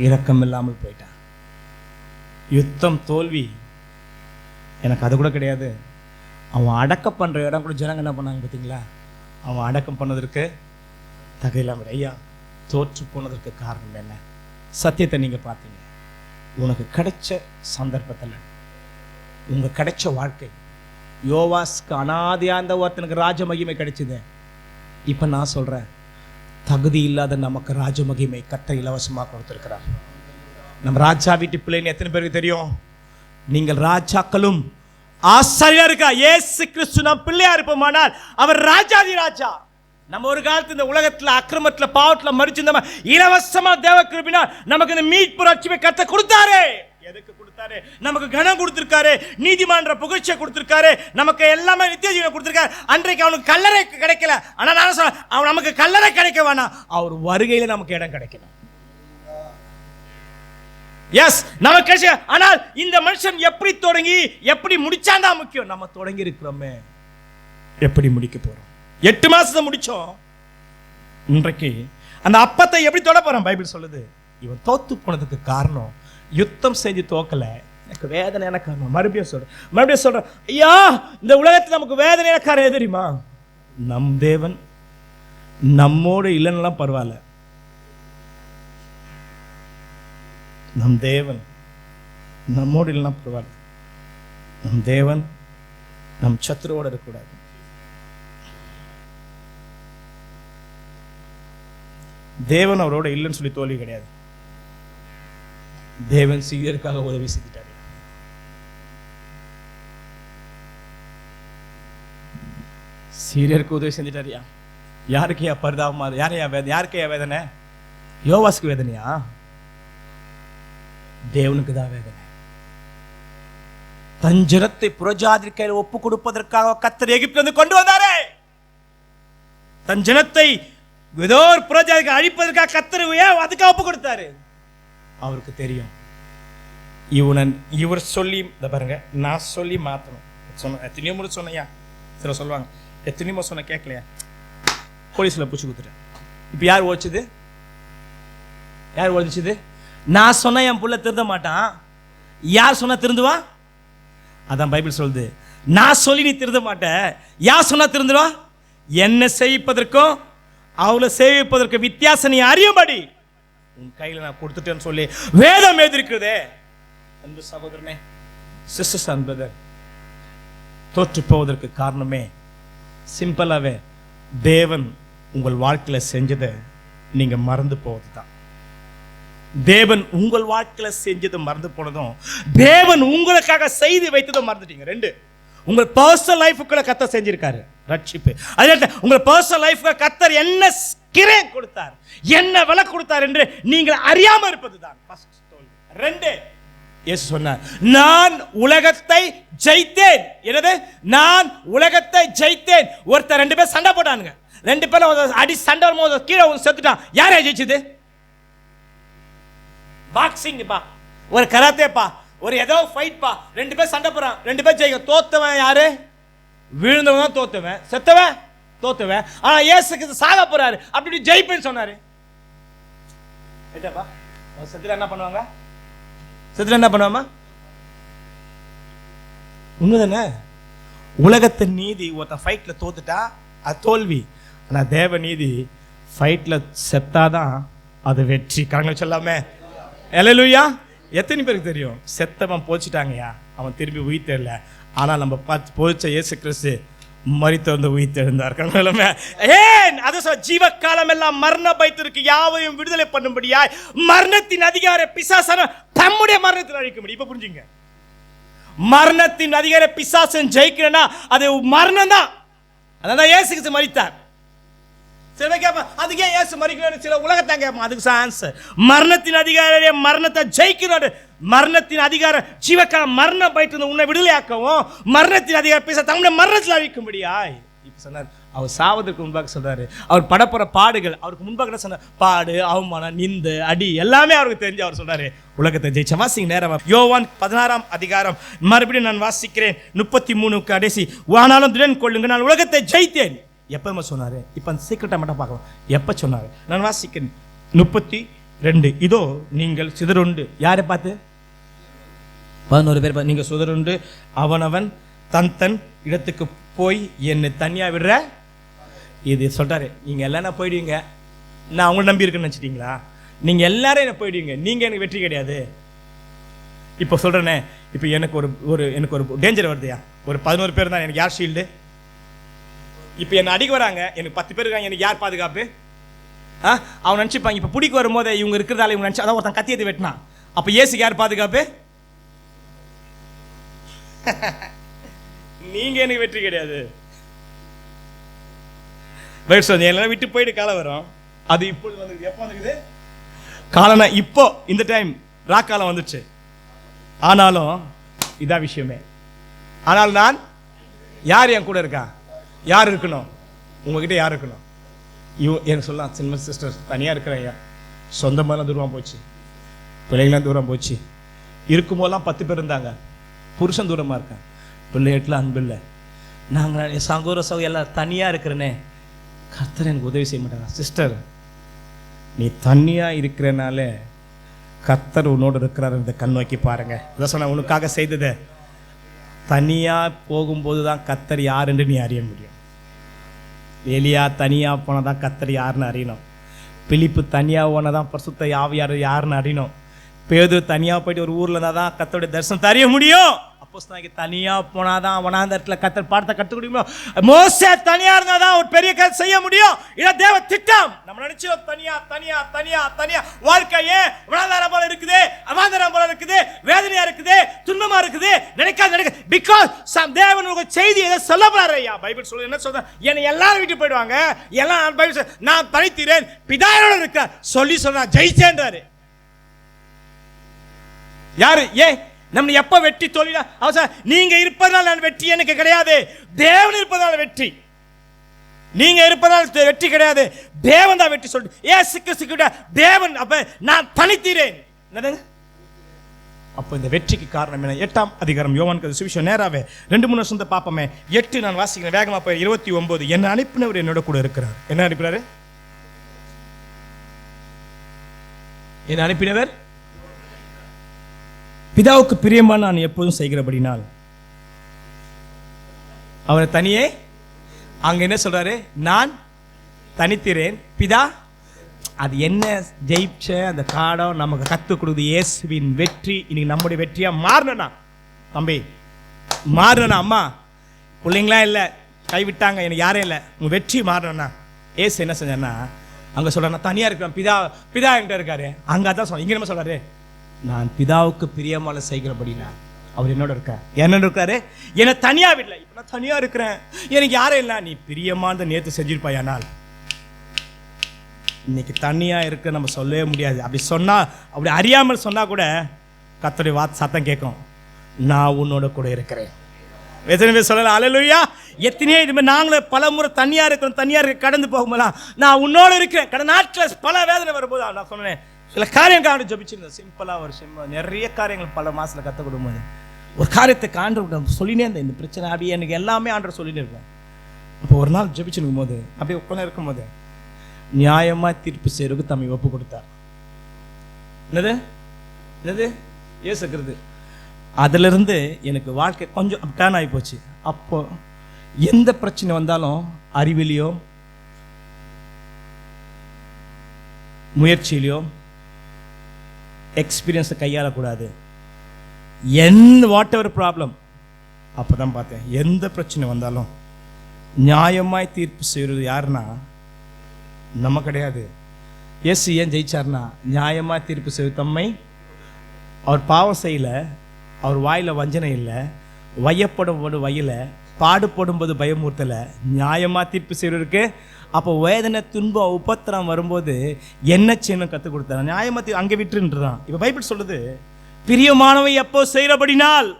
இரக்கம் இல்லாமல் போயிட்டான். யுத்தம் தோல்வி, எனக்கு அது கூட கிடையாது. அவன் அடக்கம் பண்ணுற இடம் கூட ஜனங்க என்ன பண்ணாங்க பார்த்தீங்களா? அவன் அடக்கம் பண்ணதற்கு தகையில்லாமல். ஐயா தோற்று போனதற்கு காரணம் என்ன? சத்தியத்தை நீங்கள் பார்த்தீங்க. உனக்கு கிடைச்ச சந்தர்ப்பத்தில் உங்கள் கிடைச்ச வாழ்க்கை, யோவாஸ்க்கு அனாதியாக அந்த ஒருத்தனுக்கு ராஜ மகிமை கிடைச்சிது. இப்போ நான் சொல்கிறேன், தகுதி இல்லாத நமக்கு ராஜ மகிமை கர்த்தர் இலவசமாக கொடுத்துருக்கிறார். நம்ம ராஜா வீட்டு பிள்ளைன்னு எத்தனை பேருக்கு தெரியும்? நீங்கள் ராஜாக்களும் ஆசாரியா இருக்கா? இயேசு கிறிஸ்து நம் பிள்ளையா இருப்போமானால் அவர் ராஜாதி ராஜா. நம்ம ஒரு காலத்து இந்த உலகத்தில் அக்கிரமத்தில் பாவத்தில் மறிச்சிருந்தோம், இலவசமா தேவ கிருபையினால் நமக்கு இந்த மீட்பு ரட்சிப்பை கர்த்தர் கொடுத்தாரு. எதுக்கு கொடுத்தாரு? நமக்கு கனம் கொடுத்திருக்காரு, நீதிமான்ற புகழ்ச்சியை கொடுத்திருக்காரு, நமக்கு எல்லாமே நித்திய ஜீவனை கொடுத்திருக்காரு. அன்றைக்கு அவனுக்கு கல்லறை கிடைக்கல, ஆனா நான் சொல்றேன், அவன் நமக்கு கல்லறை கிடைக்க வேணாம், அவர் வருகையில நமக்கு இடம் கிடைக்கணும். எஸ் நமக்கு கிடைச்ச. ஆனால் இந்த மனுஷன் எப்படி தொடங்கி எப்படி முடிச்சான் தான் முக்கியம். நம்ம தொடங்கி இருக்கிறோமே, எப்படி முடிக்க போறோம்? 8 மாசத்தை முடிச்சோம். இன்றைக்கு அந்த அப்பத்தை எப்படி தொட போறோம்? பைபிள் சொல்லுது, இவன் தோத்து போனதுக்கு காரணம் யுத்தம் செஞ்சு தோக்கல, எனக்கு வேதனையான காரணம். மறுபடியும் சொல்றேன், ஐயா இந்த உலகத்தில் நமக்கு வேதனையான காரணம் எது தெரியுமா? நம் தேவன் நம்மோடு இல்லைன்னா பரவாயில்ல, நம் தேவன் நம்மோடு இல்லைன்னா பரவாயில்ல, நம் தேவன் நம் சத்துருவோடு இருக்கக்கூடாது. தேவன் அவரோட இல்லைன்னு சொல்லி தோல்வி கிடையாது. தேவன் சீரியருக்காக உதவி செஞ்சிட்டாரு. சீரியருக்கு உதவி செஞ்சிட்டாரியா. யாருக்கையா பரிதாபமா, யாருக்கையா வேதனை? யோவாசுக்கு வேதனையா? தேவனுக்கு தான் வேதனை. தன் ஜனத்தை புறஜாதி கையில் ஒப்பு கொடுப்பதற்காக கர்த்தர் எகிப்திலிருந்து கொண்டு வந்தாரே. தன் ஜனத்தை ஏதோ ஒரு புறஜாதிக்கு அழிப்பதற்காக கர்த்தர் அதுக்காக ஒப்பு கொடுத்தாரு. அவருக்கு தெரியும் இவர் சொல்லி பாருங்க, நான் சொல்லி மாத்தணும் சொன்ன. எத்தனையோ முறை சொன்னையா, சில சொல்லுவாங்க எத்தனையோ சொன்ன கேட்கலையா, போலீஸ்ல பூச்சி கொடுத்துட்டேன். இப்ப யார் ஓடிச்சது? யார் ஓடிச்சது? நான் சொன்ன என் புள்ள திருந்த மாட்டான். யார் சொன்னா திருந்துவா? அதான் பைபிள் சொல்லுது, நான் சொல்லி நீ திருந்த மாட்ட, யார் சொன்னா திருந்துவா? என்ன செய்விப்பதற்கும் அவளை சேவிப்பதற்கு வித்தியாசம் நீ அறியும்படி உன் கையில நான் கொடுத்துட்டேன்னு சொல்லி வேதம் எழுதியிருக்கிறதே. அன்பு சகோதரனே, சிஸ்டர்ஸ் அண்ட் பிரதர், தோற்று போவதற்கு காரணமே சிம்பிளாவே தேவன் உங்கள் வாழ்க்கையில செஞ்சதை நீங்க மறந்து போவதுதான். தேவன் உங்கள் வாழ்க்கையில செஞ்சது மறந்து போனதும், தேவன் உங்களுக்காக செய்து வைத்ததும் மறந்துட்டீங்க. ரெண்டு, உங்கள் பர்சனல் லைஃபுக்குள்ள கர்த்தர் செஞ்சிருக்காரு ரட்சிப்பு. அதே உங்கள் பர்சனல் லைஃப்ல கர்த்தர் என்ன கிரே கொடுத்தார், என்ன விலை கொடுத்தார் என்று நீங்கள் அறியாம இருப்பதுதான் ஃபர்ஸ்ட் தோல்வி. ரெண்டு, இயேசு சொன்னார், நான் உலகத்தை ஜெயித்தேன். என்னது? நான் உலகத்தை ஜெயித்தேன். ஒருத்தர் ரெண்டு பேர் சண்டை போட்டானுங்க. ரெண்டு பேரும் அடி சண்டை வரும்போது கீழே செத்துட்டான். யாரே ஜெயிச்சது? பாக்ஸிங் பா, ஒரு கராத்தே பா, ஒரு ஏதோ ஃபைட் பா, ரெண்டு பேர் சண்டை போறான், ரெண்டு பேர் ஜெயிக்க. தோத்தவன் யாரு? விழுந்தவன் தான் தோத்தவன், செத்தவன் தோத்தவன். ஆனா இயேசுக்கு சாக போறாரு, அப்படி ஜெயிப்பேன்னு சொன்னாரு. ஏட்டப்பா, செத்துல என்ன பண்ணுவாங்க? செத்துல என்ன பண்ணுவாமா? உண்மைதானே? உலகத்தின் நீதி ஒருத்தன் ஃபைட்ல தோத்துட்டா அது தோல்வி. ஆனா தேவ நீதி ஃபைட்ல செத்தாதான் அது வெற்றி. கரங்களை சொல்லாமே அல்லேலூயா. எத்தனை பேருக்கு தெரியும் செத்தவன் போச்சுட்டாங்கயா, அவன் திரும்பி உயிர்த்தெழல. ஆனால் நம்ம பார்த்து போச்ச இயேசு கிறிஸ்து மரித்து வந்து உயிர்த்தெழுந்தார். ஏன் அது ஜீவகாலம் எல்லாம் மரண பயத்திற்கு யாவையும் விடுதலை பண்ணும்படியாய் மரணத்தின் அதிகார பிசாசன தம்முடைய மரணத்தில் அழிக்க முடியும். இப்ப புரிஞ்சுங்க, மரணத்தின் அதிகார பிசாசன் ஜெயிக்கிறேன்னா அது மரணம் தான். அதான் இயேசு கிறிஸ்து மரித்தார். சில கேட்பா, அதுக்கு ஏன் இயேசு மரிக்கணும்? சில உலகத்தான் கேட்பான். அதுக்கு ஆன்சர், மரணத்தின் அதிகார மரணத்தை ஜெயிக்கணும். மரணத்தின் அதிகாரம் ஜீவக்காலம் மரண பயத்து உன்னை விடுதலையாக்கவும் மரணத்தின் அதிகாரம் பேச தம்முடைய மரணத்தில் அழிக்கும்படியாய். இப்ப சொன்னார், அவர் சாவதற்கு முன்பாக சொன்னாரு, அவர் படப்புற பாடுகள் அவருக்கு முன்பாக சொன்னார். பாடு, அவமானம், நிந்து, அடி எல்லாமே அவருக்கு தெரிஞ்சு அவர் சொன்னாரு உலகத்தை ஜெயிச்ச. வாசிங்க நேரம் யோவான் 16ஆம் அதிகாரம் மறுபடியும் நான் வாசிக்கிறேன் 33 கடைசி. ஆனாலும் திடன் கொள்ளுங்க, நான் உலகத்தை ஜெயித்தேன். எப்ப சொன்னாரு? இப்ப அந்த சீக்கிரட்டை மட்டும் பார்க்கலாம். எப்ப சொன்னாரு? நான் வாசிக்கிறேன் 32. இதோ நீங்கள் சிதறுண்டு. யாரை பார்த்து? 11 பேர். நீங்க சிதறுண்டு அவனவன் தன் தன் இடத்துக்கு போய் என்னை தனியா விடுற. இது சொல்றாரு, நீங்க எல்லாம் போயிடுவீங்க, நான் அவங்கள நம்பி இருக்குன்னு நினைச்சிட்டீங்களா? நீங்க எல்லாரும் என்ன போயிடுவீங்க, நீங்க எனக்கு வெற்றி கிடையாது. இப்ப சொல்றேனே, இப்ப எனக்கு ஒரு டேஞ்சர் வருதுயா. ஒரு 11 பேர் தான், எனக்கு யார் ஷீல்டு? இப்ப என்ன அடிக்க வராங்க, எனக்கு 10 பேர் இருக்காங்க, எனக்கு யார் பாதுகாப்பு? அவன் நினைச்சுப்பாங்க இப்ப பிடிக்க வரும்போது இவங்க இருக்கிறதால இவங்க நினைச்சு, அதான் ஒருத்தன் கத்தியத்தை வெட்டினான். அப்ப இயேசுக்கு யார் பாதுகாப்பு? நீங்க எனக்கு வெற்றி கிடையாது. எல்லாம் விட்டு போயிட்டு காலம் வரும். அது இப்பொழுது வந்து எப்போ வந்துருக்குது? காலனா இப்போ இந்த டைம் ராக்காலம் வந்துச்சு. ஆனாலும் இதான் விஷயமே. ஆனால் நான் யார் என் கூட இருக்கா? யார் இருக்கணும்? உங்ககிட்ட யார் இருக்கணும்? எனக்கு சொல்லலாம், சின்ன சிஸ்டர் தனியாக இருக்கிறேன், சொந்தமெல்லாம் தூரம் போச்சு, பிள்ளைங்களாம் தூரம் போச்சு, இருக்கும்போதெல்லாம் 10 பேர் இருந்தாங்க, புருஷன் தூரமாக இருக்கேன், பிள்ளைகிட்டலாம் அன்பு இல்லை, நாங்கள் சகோதர எல்லாம் தனியாக இருக்கிறேனே, கர்த்தர் எனக்கு உதவி செய்ய மாட்டாங்க. சிஸ்டர், நீ தனியாக இருக்கிறனால கர்த்தர் உன்னோடு இருக்கிறார் இந்த கண் நோக்கி பாருங்க. இதை சொன்ன உனக்காக செய்தது. தனியாக போகும்போது தான் கர்த்தர் யார் என்று நீ அறிய முடியும். எலியா தனியாக போனால் தான் கர்த்தர் யாருன்னு அறியணும். பிலிப்பு தனியாக போனால் தான் பரிசுத்த ஆவியார் யாருன்னு அறியணும். பேதுரு தனியாக போயிட்டு ஒரு ஊரில் இருந்தால் தான் கர்த்தருடைய தரிசனத்தை அறிய முடியும். அப்போஸ்தலனாகிய தனியா போனாதான் வனாந்தரத்துல கர்த்தர் பாடத்தை கற்றுக் கொடுக்க முடியும். மோசே தனியா இருந்தாதான் ஒரு பெரிய காரியம் செய்ய முடியும். இத தேவ திட்டம். நம்ம நினைச்சோம் தனியா தனியா தனியா தனியா வாழ்க்கையே வனாந்தரம் போல இருக்குது, அவாந்தரம் போல இருக்குது, வேதனையா இருக்குது, துன்பமா இருக்குது, நினைக்காத பிகாஸ் தேவன் ஒரு செய்தி எதை சொல்ல போறாரு. ஐயா பைபிள் சொல்லுது, என்ன சொல்ற, என்னை எல்லாரும் விட்டு போயிடுவாங்க, எல்லாம் பைபிள் நான் தனித்தீரேன், பிதாவோட இருக்க சொல்லி சொன்னா ஜெயிச்சேன்றாரு. யாரு நம்ம எப்ப வெற்றி தோல்வி அவசரம், நீங்க இருப்பதால் நான் வெற்றி எனக்கு கிடையாது, தேவன் இருப்பதால் வெற்றி. நீங்க இருப்பதால் வெற்றி கிடையாது, தேவன் தான் வெற்றி சொல்லிட்டு இயேசு கிறிஸ்து தேவன். அப்ப நான் தனித்தீரேன். அப்போ இந்த வெற்றிக்கு காரணம் என்ன? 8ஆம் அதிகாரம் யோவான் சுவிசேஷம் நேராவே 2-3 வருஷத்தை பார்ப்போமே. 8 நான் வாசிக்கிறேன் வேகமா போய் 29. என்ன அனுப்பினவர் என்னோட கூட இருக்கிறார். என்ன அனுப்பினாரு? என்ன அனுப்பினவர்? பிதாவுக்கு பிரியமான நான் எப்போதும் செய்கிறபடினால் அவரை தனியே அங்க என்ன சொல்றாரு? நான் தனித்திறேன், பிதா. அது என்ன ஜெயிச்ச அந்த காடம் நமக்கு கற்றுக் கொடுக்குது. இயேசுவின் வெற்றி இன்னைக்கு நம்முடைய வெற்றியா மாறணும்னா, தம்பி மாறணும்னா, அம்மா பிள்ளைங்களா இல்லை கைவிட்டாங்க, எனக்கு யாரும் இல்லை, உங்க வெற்றி மாறணும்னா ஏசு என்ன செஞ்சார்னா அங்க சொல்ற, நான் தனியா இருக்கிறேன், பிதா என்கிட்ட இருக்காரு. அங்க அதான் சொல்ல. இங்க என்ன சொல்றாரு? நான் பிதாவுக்கு பிரியமான செய்கிறபடினா அவர் என்னோட இருக்கார். என்னோட இருக்காரு, என்னை தனியா விடல. இப்ப நான் தனியா இருக்கிறேன், எனக்கு யாரும் இல்லை. நீ பிரியமான நேற்று செஞ்சிருப்பாயானால் இன்னைக்கு தனியா இருக்க நம்ம சொல்லவே முடியாது. அப்படி சொன்னா, அப்படி அறியாமல் சொன்னா கூட கர்த்தருடைய வார்த்தை சத்தம் கேட்கும், நான் உன்னோட கூட இருக்கிறேன். எத்தனை பேர் சொல்லலாம் அல்லேலூயா? எத்தனையோ இது மாதிரி நாங்களும் பல முறை தனியா இருக்கிறோம், தனியா இருக்க கடந்து போகும்போது நான் உன்னோட இருக்கிறேன். கடந்த நாட்கள் பல வேதனை வரும்போது நான் சொன்னேன், சில காரியம் காண்டு ஜபிச்சிருந்தேன். சிம்பிளா ஒரு நிறைய காரியங்கள் பல மாசத்துல கற்றுக் கொடுக்கும்போது ஒரு காரியத்தை காண்டு சொல்லினே இருந்தேன். இந்த பிரச்சனை அப்படியே எனக்கு எல்லாமே ஆண்டு சொல்லினே இருக்கேன். அப்போ ஒரு நாள் ஜபிச்சிருக்கும் போது அப்படியே உட்காந்து இருக்கும்போது நியாயமா தீர்ப்பு செய்யறதுக்கு தம்மை ஒப்பு கொடுத்தார். என்னது ஏசுக்கிறது. அதுல இருந்து எனக்கு வாழ்க்கை கொஞ்சம் டர்ன் ஆகி போச்சு. அப்போ எந்த பிரச்சனை வந்தாலும் அறிவிலையோ முயற்சியிலையோ எக்ஸ்பீரியன்ஸை கையாளக்கூடாது. வாட் எவர் ப்ராப்ளம், அப்போதான் பார்த்தேன் எந்த பிரச்சனை வந்தாலும் நியாயமாய் தீர்ப்பு செய்வது யாருன்னா நம்ம கிடையாது. இயேசு ஏன் ஜெயிச்சார்னா நியாயமாய் தீர்ப்பு செய்வது தம்மை. அவர் பாவம் செய்யல, அவர் வாயில வஞ்சனை இல்லை, வையப்படும் போது வயல, பாடுபடும் போது பயமுறுத்தல, நியாயமா தீர்ப்பு செய்வதற்கு. அப்போ வேதனை துன்பம் உபத்திரம் வரும்போது என்ன செய்யணும் கற்றுக் கொடுத்தாரு. நியாயமா அங்கே விட்டுருன்றான். இப்போ பைபிள் சொல்லுது, பிரியமானவை எப்போ செய்கிறபடினால்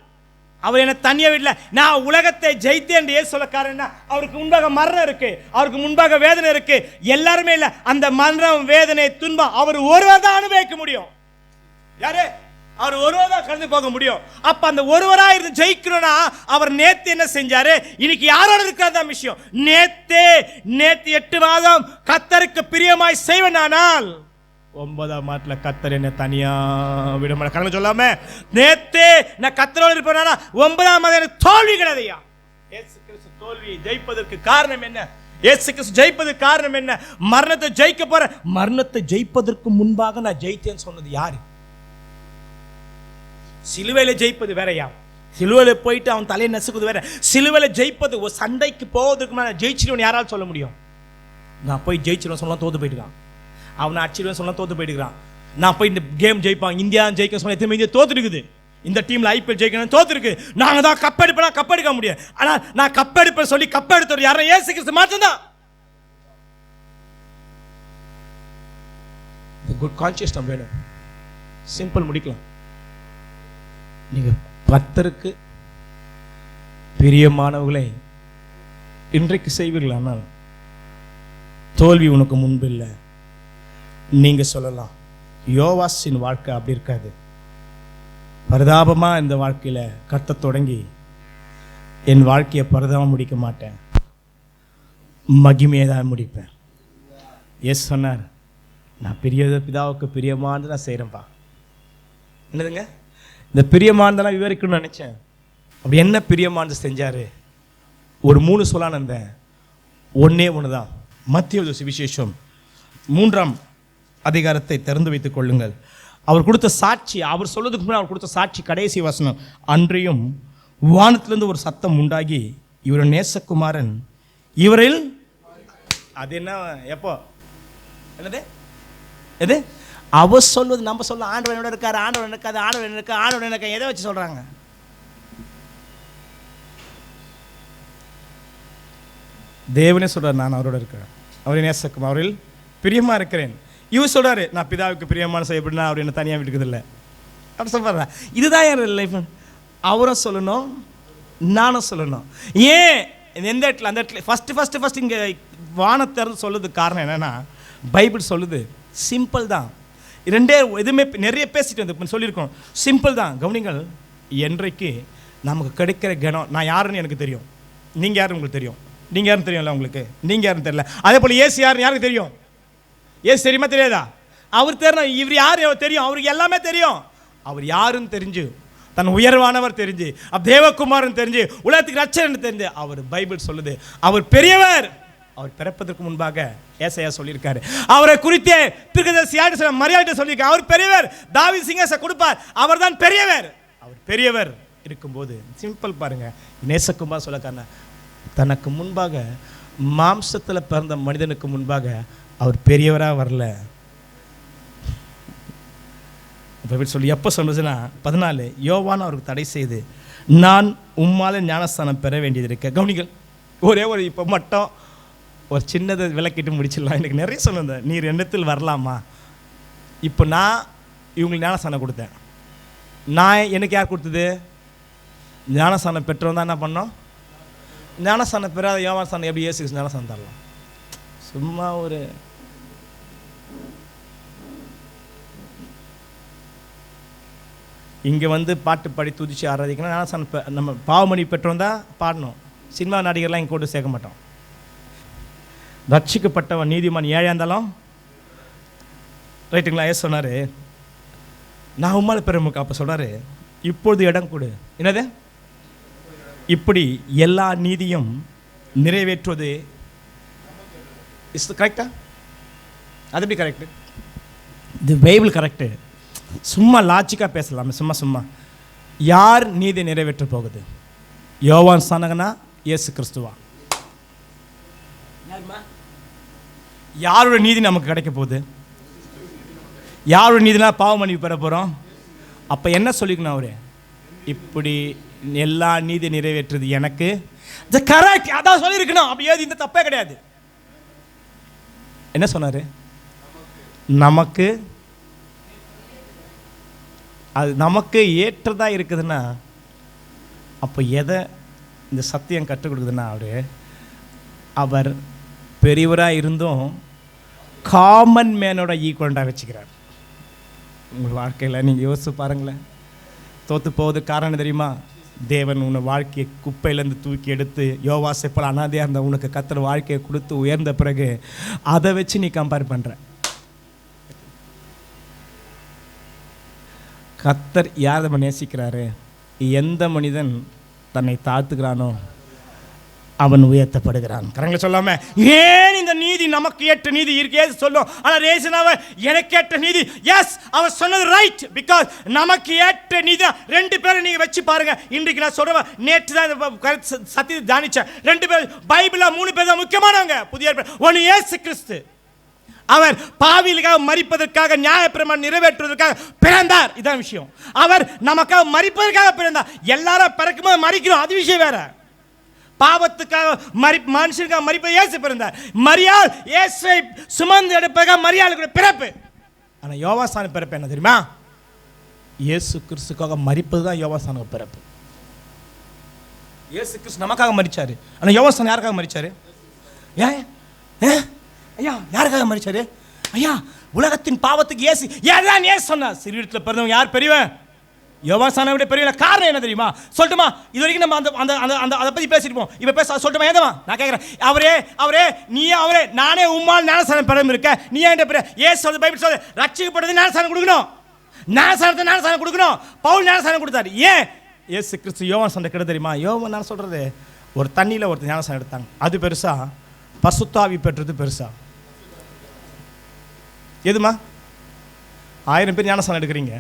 அவர் என்ன தனியா வீட்டில் நான் உலகத்தை ஜெயித்தேன் என்று சொல்ல காரணம், அவருக்கு முன்பாக மரணம் இருக்கு, அவருக்கு முன்பாக வேதனை இருக்கு, எல்லாருமே இல்லை. அந்த மரணம் வேதனை துன்பம் அவர் ஒருவர் தான் அனுபவிக்க முடியும். யாரு? அவர் ஒருவர் தான் கடந்து போக முடியும். அப்ப அந்த ஒருவராக இருந்து ஜெயிக்கணும்னா அவர் நேத்து என்ன செஞ்சாரு, இன்னைக்கு யாரோட இருக்கிறதா விஷயம். நேத்து 8 மாதம் கர்த்தருக்கு பிரியமாய் செய்வனானால் 9ஆம் மாதத்துல கர்த்தர் என்ன தனியா விட மாட்டார். கடவுள் சொல்லாம நேத்து நான் கர்த்தரோடு இருப்பேனா 9ஆம் மாதம் எனக்கு தோல்வி கிடையாதுயா. இயேசு கிறிஸ்து தோல்வி ஜெயிப்பதற்கு காரணம் என்ன? இயேசு கிறிஸ்து ஜெயிப்பதற்கு காரணம் என்ன? மரணத்தை ஜெயிக்க போற. மரணத்தை ஜெயிப்பதற்கு முன்பாக நான் ஜெயித்தேன்னு சொன்னது யாரு? சிலுவையில ஜெயிப்பது வேறையா, சிலுவையில போயிட்டு அவன் தலையை நசுக்குது வேற. சிலுவையில ஜெயிப்பது ஒரு சண்டைக்கு போவதற்கு நான் ஜெயிச்சிருவேன் யாரால் சொல்ல முடியும்? நான் போய் ஜெயிச்சிருவேன் சொல்லலாம் தோத்து போயிட்டுருக்கான், அவனை அடிச்சிருவேன் சொல்லலாம் தோத்து போயிட்டுருக்கான். நான் போய் இந்த கேம் ஜெயிப்பான், இந்தியா ஜெயிக்க சொன்ன எத்தனை இந்தியா தோத்து இருக்குது. இந்த டீம்ல ஐபிஎல் ஜெயிக்கணும் தோத்து இருக்கு. நாங்க தான் கப்பெடுப்பா கப்பெடுக்க முடியும். ஆனா நான் கப்பெடுப்பேன் சொல்லி கப்பெடுத்தவர் யாரும் இயேசு கிறிஸ்து மட்டும்தான். குட் கான்சியஸ் நம்ம வேணும். சிம்பிள் முடிக்கலாம். நீங்க கர்த்தருக்கு பிரியமானவர்களை இன்றைக்கு செய்வீர்களானால் தோல்வி உனக்கு முன்பு இல்லை. நீங்க சொல்லலாம், யோவாசின் வாழ்க்கை அப்படி இருக்காது. பரிதாபமா இந்த வாழ்க்கையில கர்த்தர் தொடங்கி என் வாழ்க்கையை பரிதாபம் முடிக்க மாட்டேன், மகிமையை தான் முடிப்பேன். எஸ் சொன்னார், நான் பிதாவுக்கு பிரியமானது நான் செய்கிறேன்ப்பா. என்னதுங்க இந்த பிரியமானதெல்லாம் விவரிக்கணும்னு நினச்சேன். அப்படி என்ன பிரியமானது செஞ்சார்? ஒரு 3 சொல்லான இருந்தேன். ஒன்றே ஒன்று தான். மத்தேயு சுவிசேஷம் 3ஆம் அதிகாரத்தை திறந்து வைத்துக் கொள்ளுங்கள். அவர் கொடுத்த சாட்சி, அவர் சொல்றதுக்கு முன்னாடி அவர் கொடுத்த சாட்சி கடைசி வசனம். அன்றையும் வானத்திலிருந்து ஒரு சத்தம் உண்டாகி, இவர் நேசகுமாரன், இவரில் அது என்ன எப்போ என்னது எது அவர் சொல்வது நம்ம சொல்ல ஆண்டவர் என்னோட இருக்காரு, ஆண்டவர் இருக்காது, ஆண்டவர் இருக்க, ஆண்டவர் எனக்கு எதை வச்சு சொல்றாங்க? தேவனே சொல்றாரு, நான் அவரோட இருக்கிறேன், அவரை நேசக்கும், அவரில் பிரியமா இருக்கிறேன். இவர் சொல்றாரு, நான் பிதாவுக்கு பிரியமான செய்யப்படினா அவர் என்ன தனியாக விட்டுக்குது இல்லை அப்படி சொல்றாரு. இதுதான் என் லைஃப். அவரும் சொல்லணும், நானும் சொல்லணும். ஏன் எந்த இடத்துல அந்த இடத்துல ஃபஸ்ட்டு இங்கே வானத்திறந்து சொல்லுறதுக்கு காரணம் என்னென்னா, பைபிள் சொல்லுது சிம்பிள் தான். ரெண்டே எதுவுமே நிறைய பேசிட்டு வந்து சொல்லியிருக்கோம், சிம்பிள் தான். கவனிங்கள், என்றைக்கு நமக்கு கிடைக்கிற கணம், நான் யாருன்னு எனக்கு தெரியும், நீங்கள் யாருன்னு உங்களுக்கு தெரியும், நீங்கள் யாருன்னு தெரியும்ல உங்களுக்கு, நீங்கள் யாருன்னு தெரியல. அதே போல் ஏசு யாருன்னு யாருக்கு தெரியும்? ஏசு தெரியுமா தெரியாதா? அவர் தெரியணும். இவர் யார் தெரியும், அவருக்கு எல்லாமே தெரியும். அவர் யாருன்னு தெரிஞ்சு, தன் உயர்வானவர் தெரிஞ்சு, தேவகுமாரன் தெரிஞ்சு, உலகத்துக்கு ரட்சகன் தெரிஞ்சு, அவர் பைபிள் சொல்லுது அவர் பெரியவர். அவர் பிறப்பதற்கு முன்பாக ஏசாயா சொல்லியிருக்காரு. அவரை குறித்தே தீர்க்கதரிசி மரியாதை சொல்லியிருக்காரு, அவர் பெரியவர், தாவீது சிங்காசனம் கொடுப்பார், அவர் தான் பெரியவர். அவர் பெரியவர் இருக்கும்போது சிம்பிள் பாருங்க, நேசகுமார் சொல்லக்கான தனக்கு முன்பாக மாம்சத்தில் பிறந்த மனிதனுக்கு முன்பாக அவர் பெரியவராக வரல. சொல்லி எப்போ சொல்லுச்சுன்னா 14 யோவான் அவருக்கு தடை செய்து, நான் உம்மால ஞானஸ்தானம் பெற வேண்டியது இருக்க. கவனிகள், ஒரே ஒரு இப்போ மட்டும் ஒரு சின்னதை விளக்கிட்டு முடிச்சிடலாம். எனக்கு நிறைய சொல்லுங்க, நீர் எண்ணத்தில் வரலாமா? இப்போ நான் இவங்களுக்கு ஞானஸ்தானம் கொடுத்தேன். நான் எனக்கு யார் கொடுத்தது? ஞானஸ்தானம் பெற்றவன் தான் என்ன பண்ணோம்? ஞானஸ்தானம் பெறாத யோவான் ஸ்தானம் எப்படி இயேசுக்கு ஞானஸ்தானம் தரலாம்? சும்மா ஒரு இங்கே வந்து பாட்டு பாடி துதிச்சு ஆராதிக்கணும். ஞானஸ்தானம் நம்ம பாவமணி பெற்றோம் தான் பாடணும். சினிமா நடிகர்லாம் இங்கே கொண்டு சேர்க்க மாட்டோம். ரட்சிக்கப்பட்டவன் நீதிமான் ஏழையாக இருந்தாலும் ரைட்டுங்களா? ஏன் சொன்னார், நான் உம்மால பெருமுக்கு. அப்போ சொன்னார், இப்பொழுது இடம் கொடு. என்னது? இப்படி எல்லா நீதியும் நிறைவேற்றுவது இஸ் கரெக்டா? அது எப்படி கரெக்டு? இது பைபிள் கரெக்டு. சும்மா லாஜிக்காக பேசலாமே, சும்மா யார் நீதி நிறைவேற்ற போகுது? யோவான் ஸ்நானகனா இயேசு கிறிஸ்துவா? யாரோட நீதி நமக்கு கிடைக்க போகுது? யாரோட நீதினா பாவ மன்னிப்பு பெற போகிறோம். அப்போ என்ன சொல்லிக்கணும் அவரு? இப்படி எல்லா நீதி நிறைவேற்றுறது எனக்கு கரெக்ட், அதான் சொல்லியிருக்கணும். அப்படி ஏது இந்த தப்பே கிடையாது. என்ன சொன்னார்? நமக்கு அது நமக்கு ஏற்றதாக இருக்குதுன்னா, அப்போ எதை இந்த சத்தியம் கற்றுக் கொடுக்குதுன்னா, அவர் பெரியவராக இருந்தும் காமன் மேனோட ஈக்குவலண்டாக வச்சுக்கிறார். உங்கள் வாழ்க்கையில் நீங்கள் யோசிச்சு பாருங்களேன். தோற்று போவது காரணம் தெரியுமா? தேவன் உன்னை வாழ்க்கையை குப்பையிலேருந்து தூக்கி எடுத்து, யோவாசை போல் அனாதையாக இருந்த உனக்கு கர்த்தர் வாழ்க்கையை கொடுத்து உயர்ந்த பிறகு அதை வச்சு நீ கம்பேர் பண்ணுற. கர்த்தர் யார் நம்ம நேசிக்கிறாரு? எந்த மனிதன் தன்னை தாழ்த்துக்கிறானோ அவன் உயர்த்தப்படுகிறான். கரெக்டாக சொல்லாம ஏன் இந்த நீதி நமக்கு ஏற்ற நீதி இருக்கே சொல்லும். ஆனால் ரேசனாவ எனக்கு ஏற்ற நீதி, எஸ் அவன் சொன்னது ரைட். பிகாஸ் நமக்கு ஏற்ற நீதி ரெண்டு பேரை நீங்க வச்சு பாருங்க. இன்றைக்கு நான் சொல்றேன், நேற்று தான் சத்தியத்தை தியானிச்சேன். ரெண்டு பேர் பைபிள்ல 3 பேர் தான் முக்கியமானவங்க. புதிய ஒன்று இயேசு கிறிஸ்து. அவர் பாவிகளுக்காக மரிப்பதற்காக, நியாயப்பிரமாணம் நிறைவேற்றுவதற்காக பிறந்தார். இதான் விஷயம். அவர் நமக்காக மரிப்பதற்காக பிறந்தார். எல்லாரும் பிறக்கும்போது மரிக்கிறோம், அது விஷயம் வேற. பாவத்துக்காக மனுஷனுக்காக மரிப்பை இயேசு பிறந்தார். மரியாள் இயேசுவை சுமந்து எடுப்பதற்காக மரியாளுடைய பிறப்பு. ஆனால் யோவான் பிறப்பு என்ன தெரியுமா? இயேசு கிறிஸ்துக்காக மரிப்பது தான் யோவான் பிறப்பு. இயேசு கிறிஸ்து நமக்காக மரிச்சாரு. ஆனால் யோவான் யாருக்காக மரிச்சாரு? ஏன் ஐயா யாருக்காக மரிச்சாரு? ஐயா உலகத்தின் பாவத்துக்கு இயேசு ஏன் ஏன் சொன்னார்? சிறுவத்தில் பிறந்தவங்க யார் பெரியவன்? யோவான் விட பெரிய. காரணம் என்ன தெரியுமா? சொல்லட்டுமா? இது வரைக்கும் நம்ம அந்த அதை பற்றி பேசிருப்போம். இப்போ பேச சொல்லட்டுமா? ஏதமா நான் கேட்குறேன். அவரே நீ அவரே நானே உம்மால் ஞானஸ்தானம் பெறும் இருக்க, நீ ஏன் பெரிய? ஏசு சொல்லுது, பைபிள் சொல்லுது, ரட்சிக்கப்படுறது ஞானஸ்தானம் கொடுக்கணும். ஞானஸ்தானம் கொடுக்கணும். பவுல் ஞானஸ்தானம் கொடுத்தாரு. ஏன்? ஏசு கிறிஸ்து யோவான் சண்டை கிட்ட தெரியுமா? யோவான் நான் சொல்றது, ஒரு தண்ணியில் ஒருத்தர் ஞானஸ்தானம் எடுத்தாங்க. அது பெருசா, பசுத்த ஆவி பெற்றது பெருசா? எதுமா? 1000 பேர் ஞானஸ்தானம் எடுக்கிறீங்க,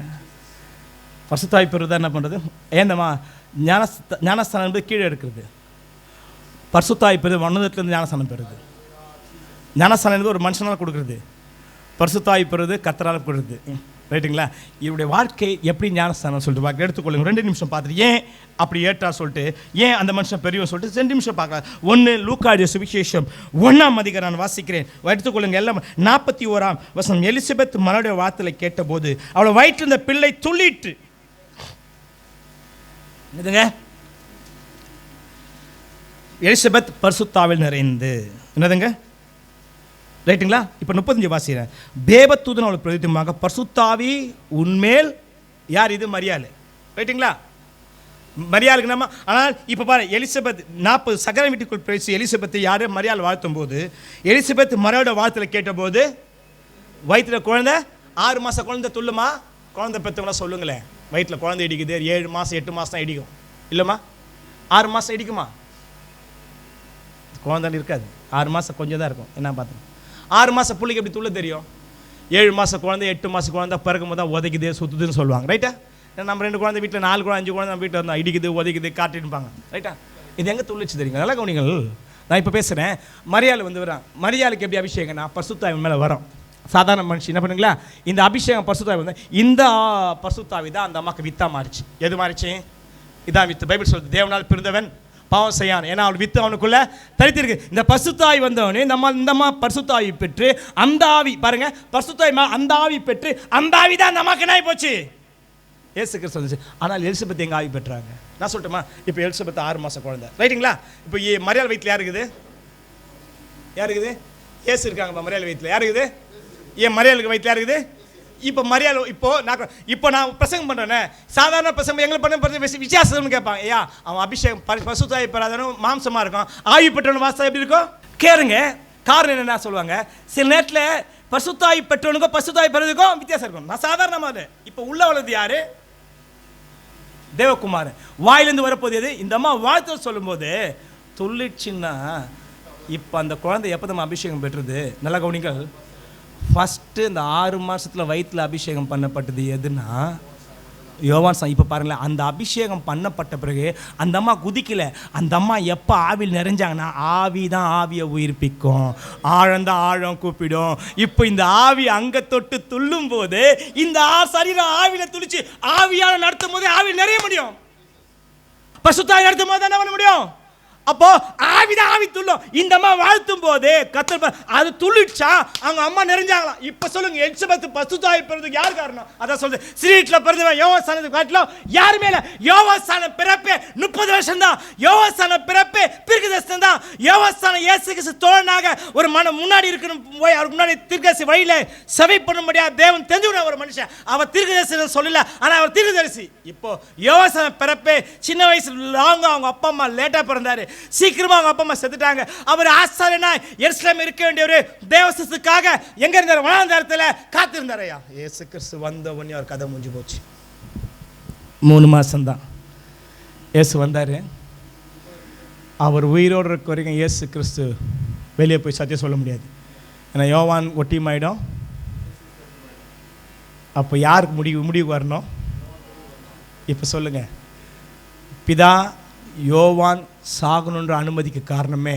பரிசுத்த ஆவி பெறுறதா என்ன பண்ணுறது? ஏந்தம்மா ஞானஸ்தானம் என்பது கீழே இருக்கிறது. பரிசுத்தாவி பெறுது உன்னதத்திலிருந்து ஞானஸ்தானம் பெறுது. ஞானஸ்தானம் என்பது ஒரு மனுஷனால் கொடுக்குறது, பரிசுத்தாவி பெறுது கர்த்தரால் கொடுக்குறது. ரைட்டுங்களா? இவருடைய வாழ்க்கை எப்படி ஞானஸ்தானம் சொல்லிட்டு பார்க்க எடுத்துக்கொள்ளுங்க. 2 நிமிஷம் பார்த்துட்டு ஏன் அப்படி ஏற்றா சொல்லிட்டு, ஏன் அந்த மனுஷன் பெரியவன் சொல்லிட்டு 2 நிமிஷம் பார்க்கலாம். 1 லூக்காடிய சுவிசேஷம் 1ஆம் அதிகாரம் நான் வாசிக்கிறேன், எடுத்துக்கொள்ளுங்க. எல்லாம் 41ஆம் வசனம். எலிசபெத் மகளுடைய வார்த்தையை கேட்டபோது அவளை வயிற்றில் இருந்த பிள்ளை துள்ளிட்டு. என்னதுங்க? எலிசபெத் பரிசுத்தாவில் நிறைந்து. என்னதுங்க? ரைட்டுங்களா? இப்போ 35 வாசிக்கிறேன். தேவதூதன் அவளுக்கு பிரதித்துவமாக, பரிசுத்தாவி உன்மேல். யார் இது? மரியாள். ரைட்டுங்களா? மரியாளுக்கு நம்ம. ஆனால் இப்போ பாரு, எலிசபெத் 40 சகர வீட்டுக்குள் பேசி எலிசபெத்தை யார்? மரியாள் வாழ்த்தும் போது, எலிசபெத் மரியாளோட வார்த்தையில் கேட்டபோது வயிற்றில் குழந்தை, 6 மாதம் குழந்தை துள்ளுமா? குழந்தை பெற்றவங்களாம் சொல்லுங்களேன். வயிற்றில் குழந்தை இடிக்குது, 7 மாதம் 8 மாதம் தான் இடிக்கும் இல்லைம்மா? 6 மாதம் இடிக்குமா? குழந்தை இருக்காது, 6 மாதம் கொஞ்சம் தான் இருக்கும். என்ன பார்த்தோம்? 6 மாதம் பிள்ளைக்கு எப்படி துள்ள தெரியும்? 7 மாதம் குழந்தை 8 மாதம் குழந்தை பிறக்கும் போது தான் உதைக்குது சுற்றுதுன்னு சொல்லுவாங்க. ரைட்டா? நம்ம 2 குழந்தை வீட்டில் 4 குழந்தை 5 குழந்தை நம்ம வீட்டில் இருந்தால் இடிக்குது உதைக்குது காட்டிருப்பாங்க. ரைட்டா? இது எங்கே துள்ளிச்சு தெரியுங்க? நல்லா கவனிங்கள். நான் இப்போ பேசுகிறேன். மரியாள் வந்து வரான். மரியாளுக்கு எப்படி அபிஷேகம்னா பரிசுத்தாவி மேலே வரும். சாதாரண மனுஷன் என்ன பண்ணுங்களா? இந்த அபிஷேகம் பரிசுத்தாவி வந்து இந்த பரிசுத்தாவி தான் அந்த அம்மாவுக்கு வித்தா மாறிச்சு. எது மாறிச்சு? இதான் வித்து. பைபிள் சொல்லுது, தேவனால் பிறந்தவன் பாவம் செய்யான், ஏன்னா அவள் வித்து அவனுக்குள்ள தரித்திருக்கு. இந்த பரிசுத்தாவி வந்தவனே இந்த அம்மா பரிசுத்தாவி பெற்று அந்த ஆவி பாருங்க, பரிசுத்தாவி அந்த ஆவி பெற்று அந்த ஆவி தான் அந்த அம்மாக்கு என்ன போச்சு? இயேசு கிறிஸ்து வந்துச்சு. ஆனால் எலிசபெத் எங்க ஆவி பெற்றாங்க? நான் சொல்லட்டுமா? இப்போ எலிசபெத் 6 மாதம் குழந்தை. ரைட்டுங்களா? இப்போ மரியாள் வயிற்றில் யார் இருக்குது? இயேசு இருக்காங்க. மரியாள் வயிற்றில் யார் இருக்குது? ஏன் மரியாளுக்கு வயிற்றில் யார் இருக்குது? இப்போ மரியாள் இப்போ நான் பிரசங்கம் பண்ணுறேன்னே, சாதாரண பிரசங்கம் எங்களை பண்ண வித்தியாசம்னு கேட்பாங்க. ஐயா அவன் அபிஷேகம் பரிசுத்தாவி பெறாதவனும் மாம்சமாக இருக்கும், ஆவி பெற்றவனு வாசம் எப்படி இருக்கும் கேளுங்க. காரணம் என்ன சொல்லுவாங்க? சில நேரத்தில் பரிசுத்தாவி பெற்றவனுக்கும் பரிசுத்தாவி பெறதுக்கும் வித்தியாசம் இருக்கும். நான் சாதாரணமாக இப்போ உள்ள உள்ளது யாரு? தேவகுமார். வாயிலிருந்து வரப்போது எது? இந்த அம்மா வாழ்த்து சொல்லும்போது துள்ளிடுச்சுன்னா, இப்போ அந்த குழந்தை எப்போ நம்ம அபிஷேகம் பெற்றது? நல்ல கவனிங்கள். ஃபஸ்ட்டு இந்த 6 மாதத்தில் வயிற்றில் அபிஷேகம் பண்ணப்பட்டது எதுனா யோவான். இப்போ பாருங்களேன், அந்த அபிஷேகம் பண்ணப்பட்ட பிறகு அந்த அம்மா குதிக்கலை. அந்த அம்மா எப்போ ஆவியில் நிறைஞ்சாங்கன்னா, ஆவி தான் ஆவியை உயிர்ப்பிக்கும், ஆழந்தான் ஆழம் கூப்பிடும். இப்போ இந்த ஆவி அங்கே தொட்டு துள்ளும் போது இந்த சரீரம் ஆவியில் துளிச்சு ஆவியால் நடத்தும் போது ஆவியில் நிறைய முடியும். பரிசுத்தாவி நடத்தும் போது என்ன பண்ண முடியும்? அப்போ ஆவிதான் ஆவி துள்ளும். இந்த அம்மா வாழ்த்தும் போது கத்தர் அது துள்ளிடுச்சா அவங்க அம்மா நிறைஞ்சாங்களாம். இப்போ சொல்லுங்க, எலிசபெத் பரிசுத்தாவி பெறுறதுக்கு யார் காரணம்? அதான் சொல்லுது, ஸ்ரீட்டில் பிறந்தவன் யோவான் காட்டிலும் யார் மேல? யோவான் பிறப்பே 30 வருஷம் தான். யோவான் பிறப்பே தீர்க்கதரிசனம் தான். யோவான் இயேசு கிறிஸ்து தோழனாக ஒரு முன்னாடி இருக்கணும், போய் அவருக்கு முன்னாடி தீர்க்கதரிசி வழியில செவி பண்ணும்படியா தேவன் தெரிஞ்சுக்கிற ஒரு மனுஷன். அவர் தீர்க்கதரிசனம் சொல்லல, ஆனால் அவர் தீர்க்கதரிசி. இப்போ யோவான் பிறப்பே சின்ன வயசுல அவங்க அப்பா அம்மா லேட்டா பிறந்தாரு, சீக்கிரமா அவங்க அப்பா அம்மா செத்துட்டாங்க. அவர் ஆசாரியனா எருசலேம் இருக்க வேண்டிய ஒரு தேவசத்துக்காக எங்க இருந்தார்? வனாந்தரத்துல காத்திருந்தார். ஐயா இயேசு கிறிஸ்து வந்த உடனே அவர் கதை முடிஞ்சு போச்சு. 3 மாசம் தான் இயேசு வந்தாரு. அவர் உயிரோடு இருக்க வரைக்கும் இயேசு கிறிஸ்து வெளியே போய் சத்தியம் சொல்ல முடியாது. ஏன்னா யோவான் ஒட்டியுமாயிடும். அப்போ யாருக்கு முடிவுக்கு வரணும்? இப்போ சொல்லுங்க. பிதா யோவான் சாகணுன்ற அனுமதிக்கு காரணமே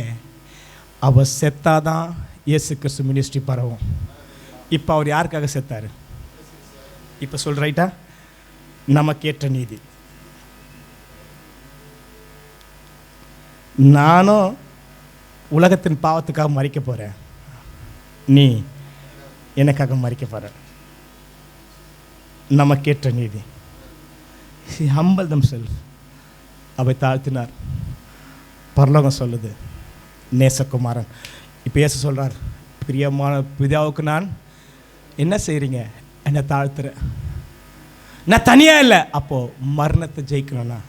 அவர் செத்தாதான் இயேசு கிறிஸ்து மினிஸ்ட்ரி பரவும். இப்போ அவர் யாருக்காக செத்தாரு? இப்போ சொல் ரைட்டா? நமக்கேற்ற நீதி. நானும் உலகத்தின் பாவத்துக்காக மறிக்க போகிறேன், நீ எனக்காக மறிக்க போகிற. நமக்கேற்ற நீதி. He humbled himself. அவை தாழ்த்தினார். பரலோகம் சொல்லுது நேசகுமாரன். இப்போ இயேசு சொல்கிறார், பிரியமான பிதாவுக்கு நான் என்ன செய்கிறீங்க? என்னை தாழ்த்துறேன். நான் தனியாக இல்லை. அப்போது மரணத்தை ஜெயிக்கணும்னா,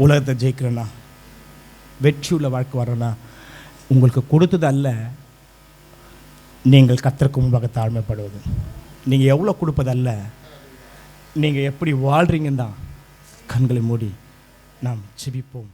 உலகத்தை ஜெயிக்கணும்னா, வெற்றியுள்ள வாழ்க்கை வரணும்னா உங்களுக்கு கொடுத்தது அல்ல, நீங்கள் கர்த்தருக்கு முன்பாக தாழ்மைப்படுவது. நீங்கள் எவ்வளோ கொடுப்பதல்ல, நீங்கள் எப்படி வாழ்கிறீங்கன்னு தான். கண்களை மூடி நாம் ஜெபிப்போம்.